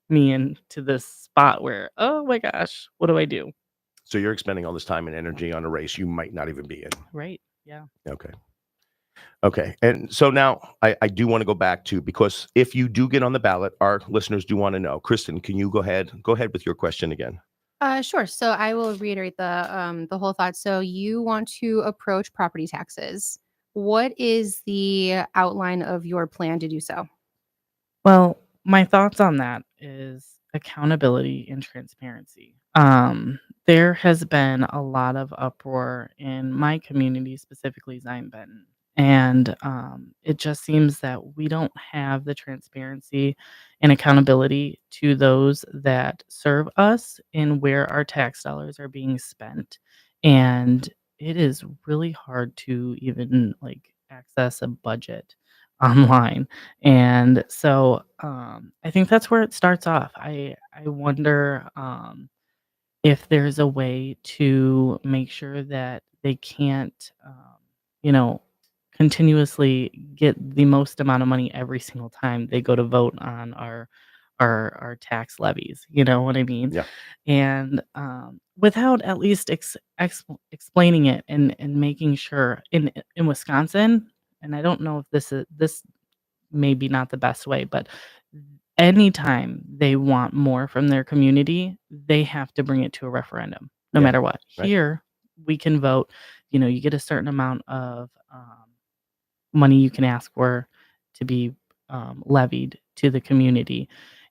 me into this spot where, oh my gosh, what do I do? So you're expending all this time and energy on a race you might not even be in. Right. Yeah. Okay. And so now I do want to go back to, because if you do get on the ballot, our listeners do want to know. Christin, can you go ahead with your question again? Sure. So I will reiterate the whole thought. So you want to approach property taxes. What is the outline of your plan to do so? Well, my thoughts on that is accountability and transparency. There has been a lot of uproar in my community, specifically Zion Benton. And it just seems that we don't have the transparency and accountability to those that serve us and where our tax dollars are being spent. And it is really hard to even access a budget online. And so I think that's where it starts off. I wonder if there's a way to make sure that they can't, continuously get the most amount of money every single time they go to vote on our tax levies. You know what I mean? Yeah. And without at least explaining it and making sure in Wisconsin, and I don't know if this may be not the best way, but anytime they want more from their community, they have to bring it to a referendum, no matter what. Right. Here, we can vote. You get a certain amount of money you can ask for to be levied to the community,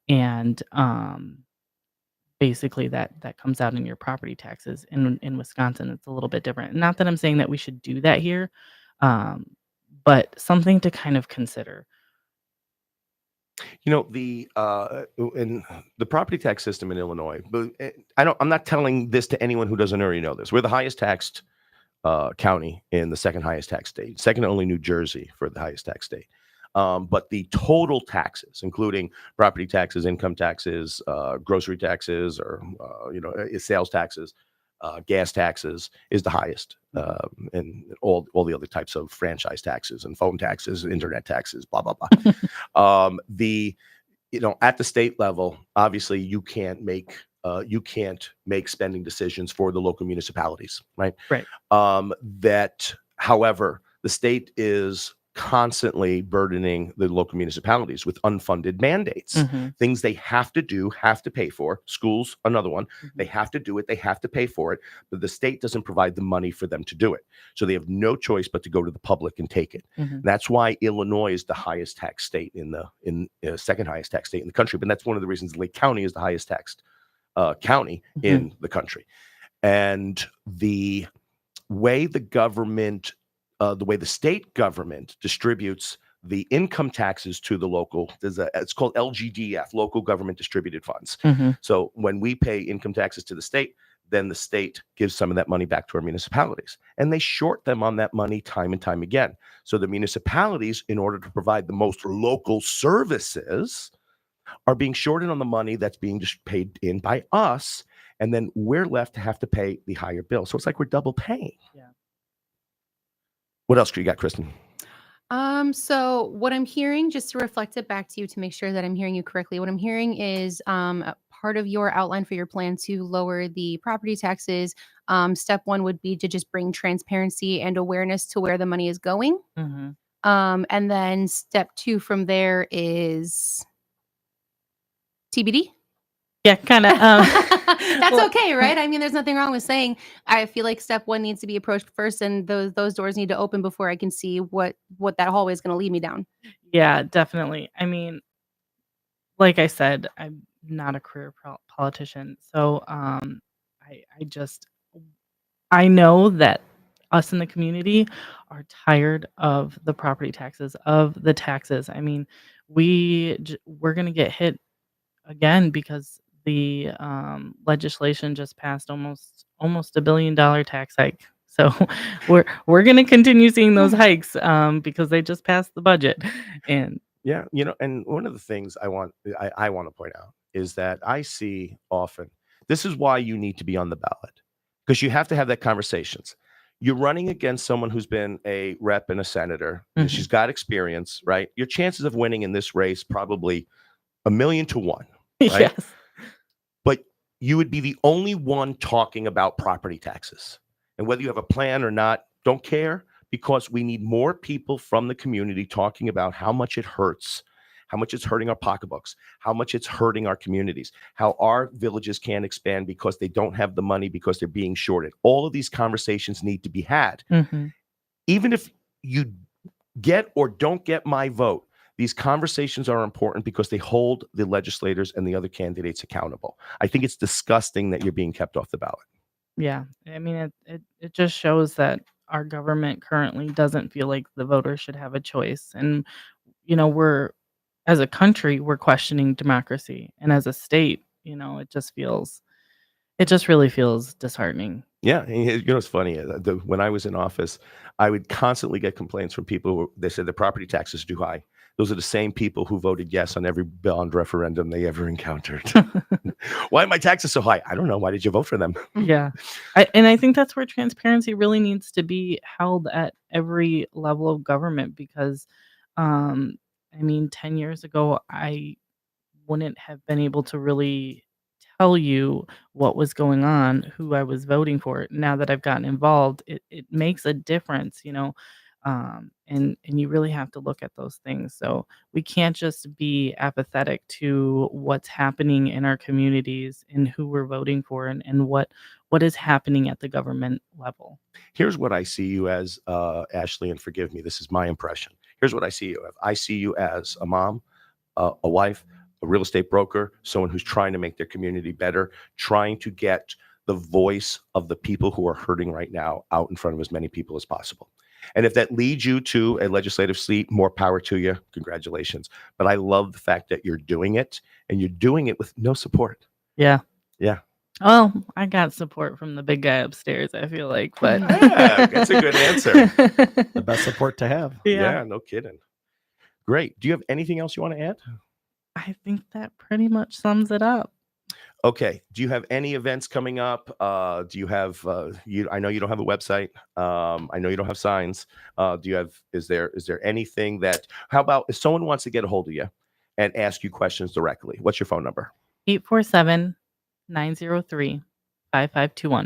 and basically that comes out in your property taxes. In Wisconsin, it's a little bit different. Not that I'm saying that we should do that here, but something to kind of consider. The in the property tax system in Illinois, but I'm not telling this to anyone who doesn't already know this. We're the highest taxed county in the second highest tax state, second only New Jersey for the highest tax state. But the total taxes, including property taxes, income taxes, grocery taxes, or sales taxes, gas taxes, is the highest, and all the other types of franchise taxes and phone taxes, internet taxes, blah blah blah. At the state level, obviously you can't make spending decisions for the local municipalities, right? Right. That, however, the state is constantly burdening the local municipalities with unfunded mandates, things they have to do, have to pay for. Schools, another one. They have to do it. They have to pay for it, but the state doesn't provide the money for them to do it. So they have no choice but to go to the public and take it. That's why Illinois is the highest tax state in the second highest tax state in the country. But that's one of the reasons Lake County is the highest taxed county in the country. And the way the state government distributes the income taxes to the local, it's called LGDF, local government distributed funds. So when we pay income taxes to the state, then the state gives some of that money back to our municipalities, and they short them on that money time and time again. So the municipalities, in order to provide the most local services, are being shorted on the money that's being just paid in by us. And then we're left to have to pay the higher bill. So it's like we're double paying. Yeah. What else do you got, Kristen? So what I'm hearing, just to reflect it back to you to make sure that I'm hearing you correctly, what I'm hearing is a part of your outline for your plan to lower the property taxes. Step one would be to just bring transparency and awareness to where the money is going. Mm-hmm. And then step two from there is TBD. Yeah, kind of. That's well- okay, right? I mean, there's nothing wrong with saying I feel like step one needs to be approached first, and those doors need to open before I can see what that hallway is going to lead me down. Yeah, definitely. I mean, like I said, I'm not a career politician, so I know that us in the community are tired of the property taxes, of the taxes. I mean, we're gonna get hit again because the legislation just passed almost $1 billion tax hike. So we're gonna continue seeing those hikes because they just passed the budget. And Yeah, and one of the things I want to point out is that I see often, this is why you need to be on the ballot, because you have to have that conversations. You're running against someone who's been a rep and a senator, and she's got experience, right? Your chances of winning in this race probably 1,000,000 to 1, right? yes, But you would be the only one talking about property taxes. And whether you have a plan or not, don't care, because we need more people from the community talking about how much it hurts, how much it's hurting our pocketbooks, how much it's hurting our communities, how our villages can't expand because they don't have the money because they're being shorted. All of these conversations need to be had. mm-hmm. Even if you get or don't get my vote, these conversations are important because they hold the legislators and the other candidates accountable. I think it's disgusting that you're being kept off the ballot. Yeah. I mean, it just shows that our government currently doesn't feel like the voters should have a choice. And, as a country, we're questioning democracy. And as a state, it just really feels disheartening. Yeah, and it's funny. When I was in office, I would constantly get complaints from people. They said the property taxes are too high. Those are the same people who voted yes on every bond referendum they ever encountered. Why are my taxes so high? I don't know. Why did you vote for them? Yeah. I think that's where transparency really needs to be held at every level of government because, 10 years ago, I wouldn't have been able to really tell you what was going on, who I was voting for. Now that I've gotten involved, it makes a difference, and you really have to look at those things. So we can't just be apathetic to what's happening in our communities and who we're voting for and what is happening at the government level. Here's what I see you as, Ashley, and forgive me, this is my impression. Here's what I see you as. I see you as a mom, a wife, a real estate broker, someone who's trying to make their community better, trying to get the voice of the people who are hurting right now out in front of as many people as possible. And if that leads you to a legislative seat, more power to you. Congratulations. But I love the fact that you're doing it, and you're doing it with no support. Yeah. Yeah. Well, I got support from the big guy upstairs, I feel like, but Yeah, that's a good answer. The best support to have. Yeah, no kidding. Great. Do you have anything else you want to add? I think that pretty much sums it up. Okay. Do you have any events coming up? Do you have? I know you don't have a website. I know you don't have signs. Do you have? Is there anything that? How about if someone wants to get a hold of you and ask you questions directly? What's your phone number? 847-903-5521.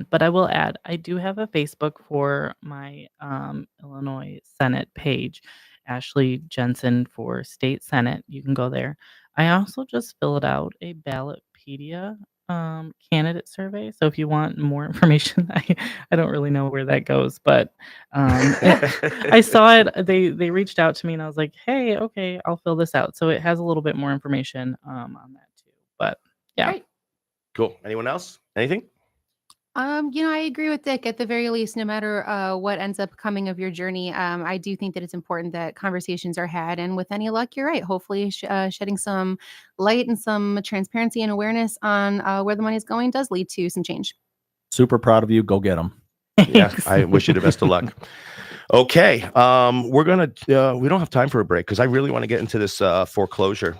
But I will add, I do have a Facebook for my Illinois Senate page, Ashley Jensen for State Senate. You can go there. I also just filled out a Ballotpedia candidate survey. So if you want more information, I don't really know where that goes, but I saw it. They reached out to me and I was like, hey, okay, I'll fill this out. So it has a little bit more information on that too. But yeah. Great. Cool. Anyone else? Anything? I agree with Dick. At the very least, no matter what ends up coming of your journey, I do think that it's important that conversations are had. And with any luck, you're right. Hopefully, shedding some light and some transparency and awareness on where the money is going does lead to some change. Super proud of you. Go get them. Yeah, I wish you the best of luck. Okay, we're gonna we don't have time for a break because I really want to get into this foreclosure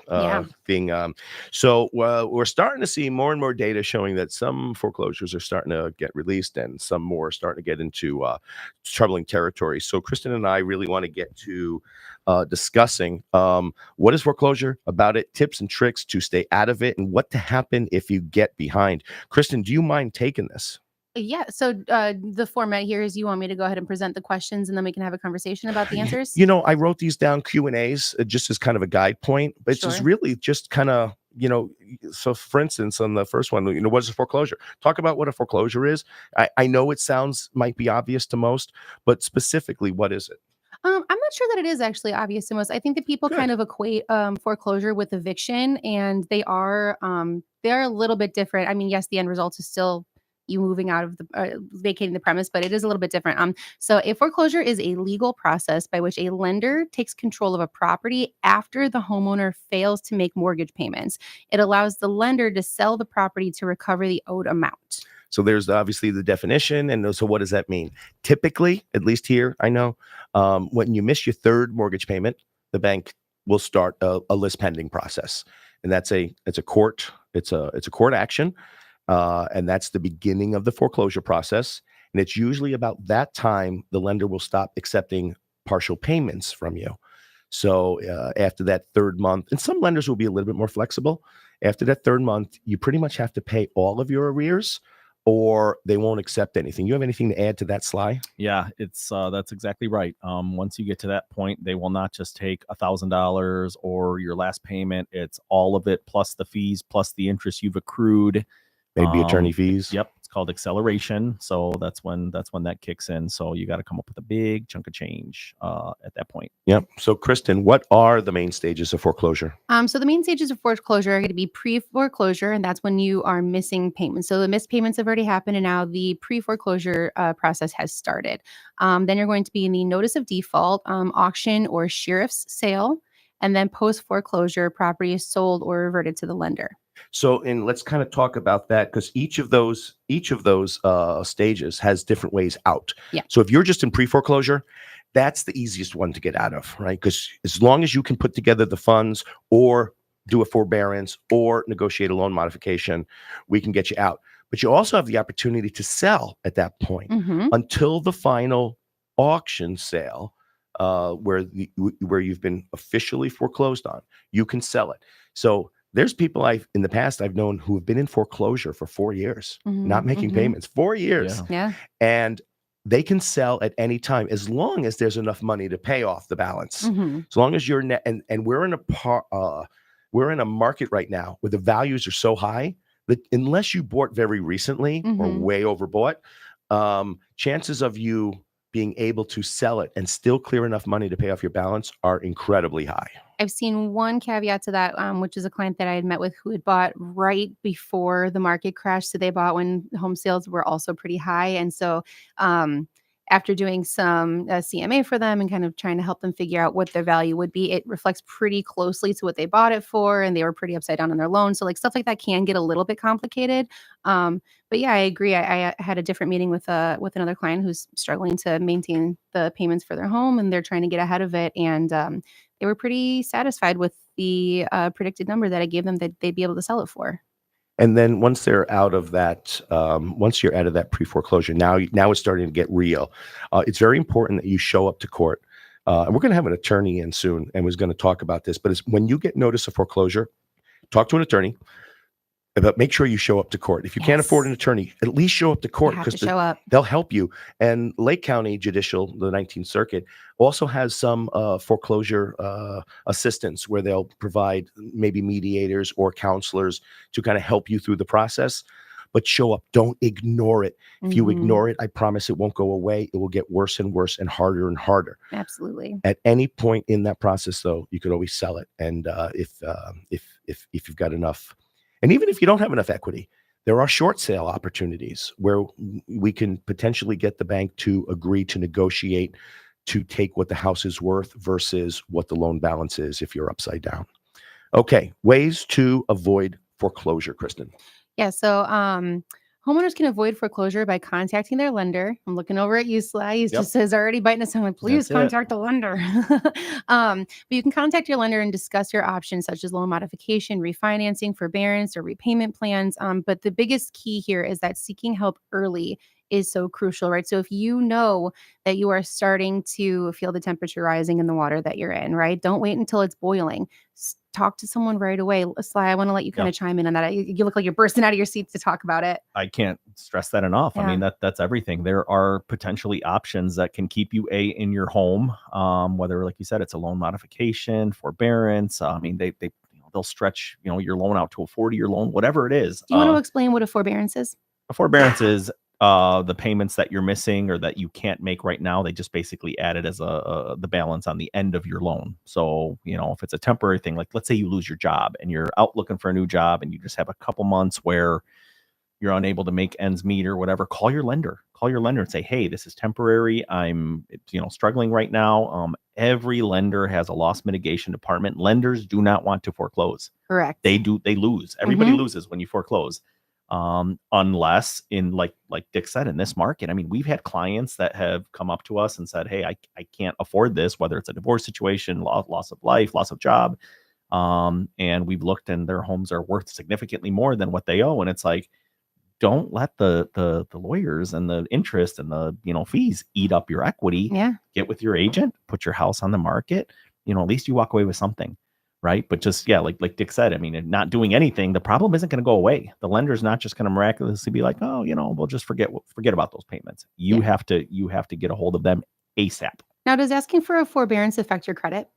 thing. So we're starting to see more and more data showing that some foreclosures are starting to get released and some more are starting to get into troubling territory. So Kristen and I really want to get to discussing what is foreclosure, about it, tips and tricks to stay out of it, and what to happen if you get behind. Kristen, do you mind taking this? Yeah. So the format here is you want me to go ahead and present the questions and then we can have a conversation about the answers? You know, I wrote these down Q&As just as kind of a guide point, but it's just Sure. really just kind of, so for instance, on the first one, what is a foreclosure? Talk about what a foreclosure is. I know it might be obvious to most, but specifically, what is it? I'm not sure that it is actually obvious to most. I think that people Good. kind of equate foreclosure with eviction, and they're a little bit different. I mean, yes, the end result is still you moving out of the vacating the premise, but it is a little bit different. So a foreclosure is a legal process by which a lender takes control of a property after the homeowner fails to make mortgage payments. It allows the lender to sell the property to recover the owed amount. So there's obviously the definition. And so what does that mean? Typically, at least here, I know, when you miss your third mortgage payment, the bank will start a list pending process. And it's a court action. And that's the beginning of the foreclosure process. And it's usually about that time the lender will stop accepting partial payments from you. So after that third month, and some lenders will be a little bit more flexible. After that third month, you pretty much have to pay all of your arrears or they won't accept anything. You have anything to add to that, Sly? Yeah, it's that's exactly right. Once you get to that point, they will not just take $1,000 or your last payment. It's all of it plus the fees plus the interest you've accrued. Maybe attorney fees. Yep, it's called acceleration. So that's when that kicks in. So you got to come up with a big chunk of change at that point. Yep. So Kristen, what are the main stages of foreclosure? So the main stages of foreclosure are going to be pre-foreclosure, and that's when you are missing payments. So the missed payments have already happened, and now the pre-foreclosure process has started. Then you're going to be in the notice of default, auction or sheriff's sale, and then post-foreclosure, property is sold or reverted to the lender. So, and let's kind of talk about that because each of those stages has different ways out. Yeah. So if you're just in pre-foreclosure, that's the easiest one to get out of, right? Because as long as you can put together the funds or do a forbearance or negotiate a loan modification, we can get you out. But you also have the opportunity to sell at that point until the final auction sale, where you've been officially foreclosed on. You can sell it. So there's people in the past I've known who have been in foreclosure for 4 years, not making payments, 4 years. Yeah. And they can sell at any time as long as there's enough money to pay off the balance. As long as you're net, and we're in a market right now where the values are so high that unless you bought very recently or way overbought, chances of you being able to sell it and still clear enough money to pay off your balance are incredibly high. I've seen one caveat to that, which is a client that I had met with who had bought right before the market crashed. So they bought when home sales were also pretty high. And so after doing some CMA for them and kind of trying to help them figure out what their value would be, it reflects pretty closely to what they bought it for. And they were pretty upside down on their loan. So like stuff like that can get a little bit complicated. But yeah, I agree. I had a different meeting with another client who's struggling to maintain the payments for their home and they're trying to get ahead of it. And they were pretty satisfied with the predicted number that I gave them that they'd be able to sell it for. And then once they're out of that, once you're out of that pre-foreclosure, now it's starting to get real. It's very important that you show up to court. And we're going to have an attorney in soon and was going to talk about this. But it's when you get notice of foreclosure, talk to an attorney. But make sure you show up to court. If you can't afford an attorney, at least show up to court because they'll help you. And Lake County Judicial, the 19th Circuit, also has some foreclosure assistance where they'll provide maybe mediators or counselors to kind of help you through the process. But show up. Don't ignore it. If you ignore it, I promise it won't go away. It will get worse and worse and harder. Absolutely. At any point in that process, though, you could always sell it. And if you've got enough. And even if you don't have enough equity, there are short sale opportunities where we can potentially get the bank to agree to negotiate to take what the house is worth versus what the loan balance is if you're upside down. Okay, ways to avoid foreclosure, Kristen. Yeah, so Homeowners can avoid foreclosure by contacting their lender. I'm looking over at you, Sly. He just says already biting us. I'm like, please That's it. contact the lender. But you can contact your lender and discuss your options such as loan modification, refinancing, forbearance, or repayment plans. But the biggest key here is that seeking help early is so crucial, right? So if you know that you are starting to feel the temperature rising in the water that you're in, right? Don't wait until it's boiling. Talk to someone right away. Sly, I want to let you kind of chime in on that. You look like you're bursting out of your seat to talk about it. I can't stress that enough. I mean, that's everything. There are potentially options that can keep you in your home, whether, like you said, it's a loan modification, forbearance. I mean, they'll stretch, your loan out to a 40-year loan, whatever it is. Do you want to explain what a forbearance is? A forbearance is the payments that you're missing or that you can't make right now. They just basically add it as the balance on the end of your loan. So, if it's a temporary thing, like let's say you lose your job and you're out looking for a new job and you just have a couple months where you're unable to make ends meet or whatever, call your lender and say, hey, this is temporary. I'm, struggling right now. Every lender has a loss mitigation department. Lenders do not want to foreclose. Correct. They lose. Everybody loses when you foreclose. Unless in like Dick said, in this market, I mean, we've had clients that have come up to us and said, hey, I can't afford this, whether it's a divorce situation, loss of life, loss of job. And we've looked and their homes are worth significantly more than what they owe. And it's like, don't let the lawyers and the interest and the, fees eat up your equity. Yeah. Get with your agent, put your house on the market. At least you walk away with something. Right. But just, like Dick said, I mean, not doing anything, the problem isn't going to go away. The lender's not just going to miraculously be like, oh, we'll just forget about those payments. You have to get a hold of them ASAP. Now, does asking for a forbearance affect your credit?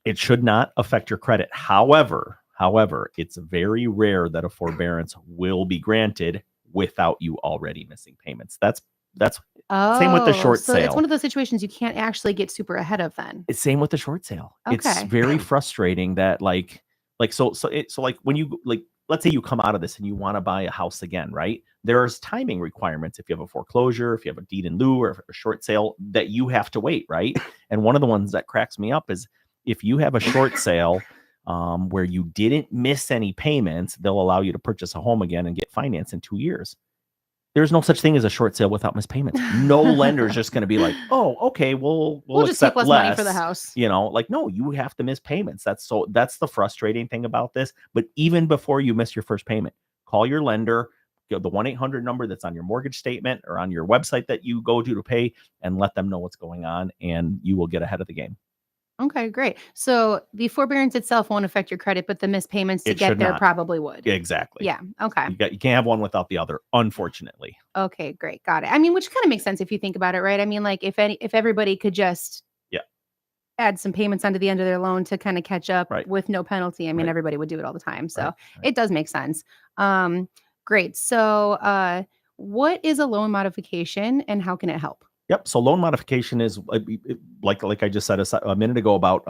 It should not affect your credit. However, it's very rare that a forbearance will be granted without you already missing payments. That's same with the short sale. It's one of those situations you can't actually get super ahead of then. It's same with the short sale. Okay. It's very frustrating that so when you let's say you come out of this and you want to buy a house again, right? There's timing requirements if you have a foreclosure, if you have a deed in lieu or a short sale that you have to wait, right? And one of the ones that cracks me up is if you have a short sale where you didn't miss any payments, they'll allow you to purchase a home again and get financed in 2 years. There's no such thing as a short sale without missed payments. No lender is just going to be like, oh, okay, we'll just take less money for the house. No, you have to miss payments. That's the frustrating thing about this. But even before you miss your first payment, call your lender, the 1-800 number that's on your mortgage statement or on your website that you go to pay, and let them know what's going on, and you will get ahead of the game. Okay, great. So the forbearance itself won't affect your credit, but the missed payments to get there probably would. Exactly. Yeah. Okay. You can't have one without the other, unfortunately. Okay, great. Got it. I mean, which kind of makes sense if you think about it, right? I mean, like if everybody could just add some payments onto the end of their loan to kind of catch up with no penalty. I mean, everybody would do it all the time. So it does make sense. Great. So what is a loan modification and how can it help? Yep. So loan modification is like I just said a minute ago about,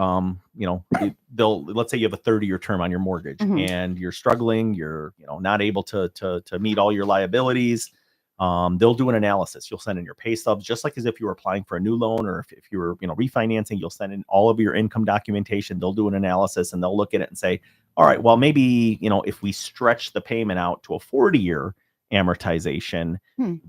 let's say you have a 30-year term on your mortgage and you're struggling, you're, not able to meet all your liabilities. They'll do an analysis. You'll send in your pay stubs, just like as if you were applying for a new loan, or if you were, refinancing, you'll send in all of your income documentation. They'll do an analysis and they'll look at it and say, all right, well, maybe, if we stretch the payment out to a 40-year amortization,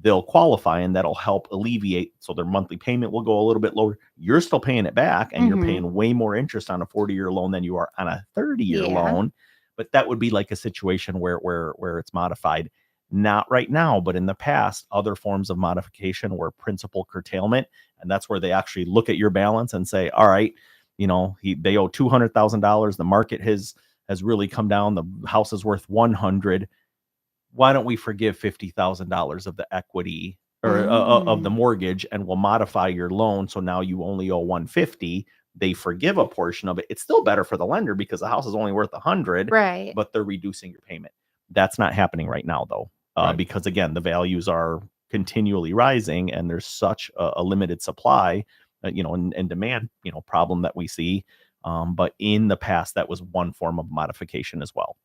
they'll qualify, and that'll help alleviate. So their monthly payment will go a little bit lower. You're still paying it back, and you're paying way more interest on a 40-year loan than you are on a 30-year loan. But that would be like a situation where it's modified. Not right now, but in the past, other forms of modification were principal curtailment, and that's where they actually look at your balance and say, all right, they owe $200,000. The market has really come down. The house is worth $100,000. Why don't we forgive $50,000 of the equity or of the mortgage, and we'll modify your loan so now you only owe $150,000. They forgive a portion of it. It's still better for the lender because the house is only worth $100,000, right? But they're reducing your payment. That's not happening right now, though, because again, the values are continually rising, and there's such a limited supply, and demand, problem that we see. But in the past, that was one form of modification as well.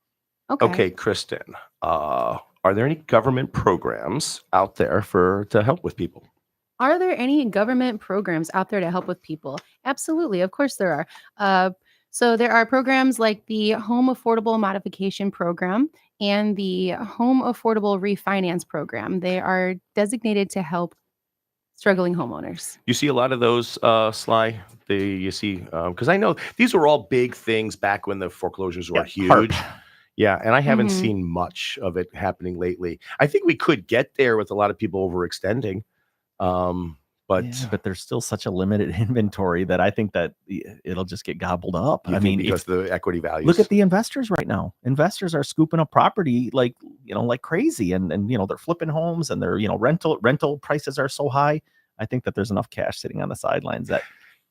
Okay, Christin, are there any government programs out there to help with people? Are there any government programs out there to help with people? Absolutely. Of course there are. So there are programs like the Home Affordable Modification Program and the Home Affordable Refinance Program. They are designated to help struggling homeowners. You see a lot of those, Sly. You see, because I know these were all big things back when the foreclosures were huge. Yeah, and I haven't seen much of it happening lately. I think we could get there with a lot of people overextending. But there's still such a limited inventory that I think that it'll just get gobbled up. I mean, because the equity values. Look at the investors right now. Investors are scooping up property like crazy, and they're flipping homes, and they're rental prices are so high. I think that there's enough cash sitting on the sidelines that.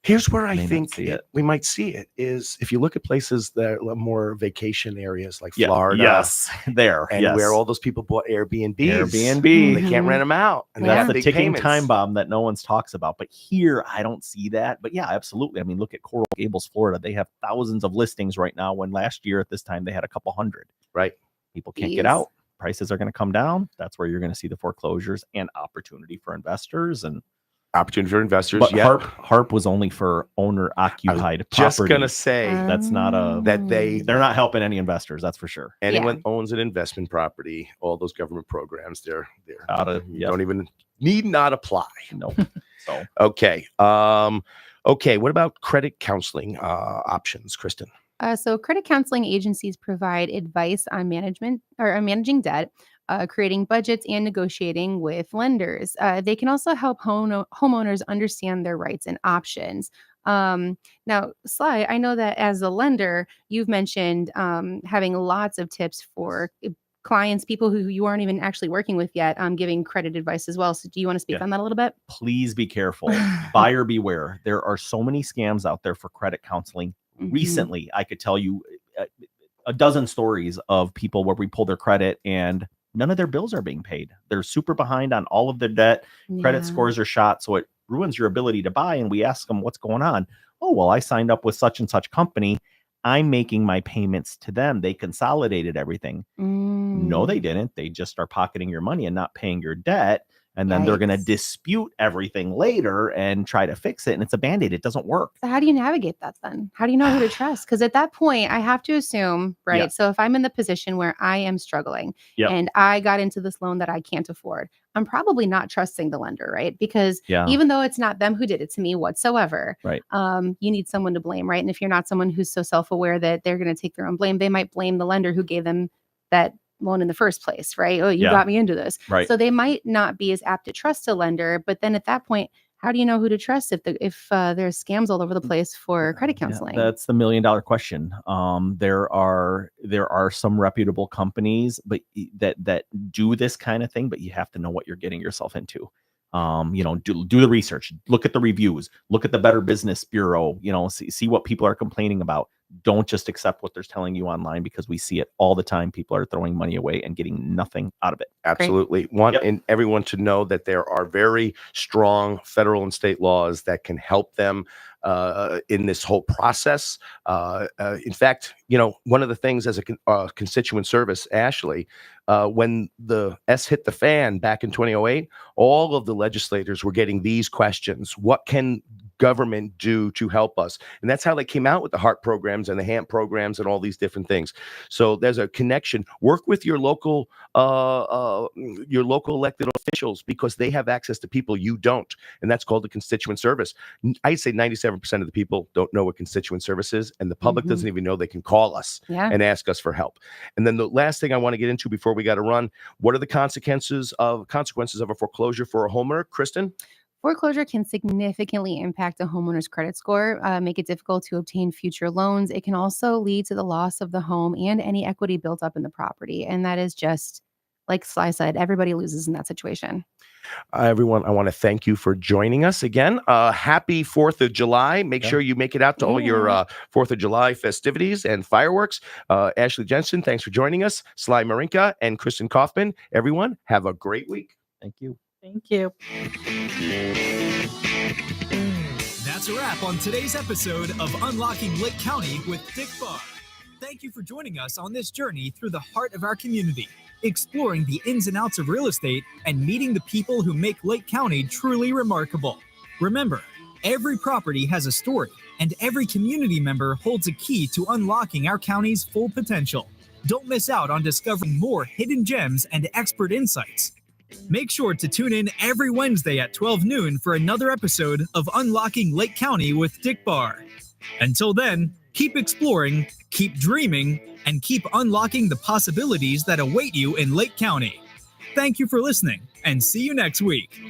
Here's where I think we might see it is if you look at places that are more vacation areas like Florida. Where all those people bought Airbnbs. They can't rent them out. And that's the ticking time bomb that no one's talks about. But here, I don't see that. But yeah, absolutely. I mean, look at Coral Gables, Florida. They have thousands of listings right now when last year at this time they had a couple hundred. Right. People can't get out. Prices are going to come down. That's where you're going to see the foreclosures and opportunity for investors and opportunity for investors. But HARP was only for owner occupied property. Just gonna say that's not they're not helping any investors. That's for sure. Anyone owns an investment property, all those government programs, they're don't even need not apply. No. So okay. What about credit counseling options, Christin? So credit counseling agencies provide advice on managing debt, creating budgets, and negotiating with lenders. They can also help homeowners understand their rights and options. Now, Sly, I know that as a lender, you've mentioned having lots of tips for clients, people who you aren't even actually working with yet, giving credit advice as well. So do you want to speak on that a little bit? Please be careful. Buyer beware. There are so many scams out there for credit counseling. Recently, I could tell you a dozen stories of people where we pull their credit and none of their bills are being paid. They're super behind on all of their debt. Credit scores are shot. So it ruins your ability to buy. And we ask them what's going on. Oh, well, I signed up with such and such company. I'm making my payments to them. They consolidated everything. No, they didn't. They just are pocketing your money and not paying your debt. And then they're going to dispute everything later and try to fix it. And it's a Band-Aid. It doesn't work. So how do you navigate that then? How do you know who to trust? Because at that point, I have to assume, right? Yeah. So if I'm in the position where I am struggling and I got into this loan that I can't afford, I'm probably not trusting the lender, right? Because even though it's not them who did it to me whatsoever, right? You need someone to blame, right? And if you're not someone who's so self-aware that they're going to take their own blame, they might blame the lender who gave them that loan in the first place, right? Oh, you got me into this. Right. So they might not be as apt to trust a lender, but then at that point, how do you know who to trust if there's scams all over the place for credit counseling? That's the $1 million question. There are some reputable companies, but that do this kind of thing, but you have to know what you're getting yourself into. Do the research, look at the reviews, look at the Better Business Bureau, see what people are complaining about. Don't just accept what they're telling you online because we see it all the time. People are throwing money away and getting nothing out of it. Absolutely. And everyone to know that there are very strong federal and state laws that can help them in this whole process. In fact, one of the things as a constituent service, Ashley, when the S hit the fan back in 2008, all of the legislators were getting these questions. What can government do to help us? And that's how they came out with the HARP programs and the HAMP programs and all these different things. So there's a connection. Work with your local elected officials because they have access to people you don't. And that's called the constituent service. I'd say 97% of the people don't know what constituent service is, and the public doesn't even know they can call us and ask us for help. And then the last thing I want to get into before we got to run, what are the consequences of a foreclosure for a homeowner, Christin? Foreclosure can significantly impact a homeowner's credit score, make it difficult to obtain future loans. It can also lead to the loss of the home and any equity built up in the property. And that is just, like Sly said, everybody loses in that situation. Everyone, I want to thank you for joining us again. Happy 4th of July. Make sure you make it out to all your 4th of July festivities and fireworks. Ashley Jensen, thanks for joining us. Sly Marinca and Christin Kaufman. Everyone, have a great week. Thank you. Thank you. That's a wrap on today's episode of Unlocking Lake County with Dick Barr. Thank you for joining us on this journey through the heart of our community, exploring the ins and outs of real estate and meeting the people who make Lake County truly remarkable. Remember, Every property has a story, and every community member holds a key to unlocking our county's full potential. Don't miss out on discovering more hidden gems and expert insights. Make sure to tune in every Wednesday at 12 noon for another episode of Unlocking Lake County with Dick Barr. Until then, keep exploring, keep dreaming, and keep unlocking the possibilities that await you in Lake County. Thank you for listening, and see you next week.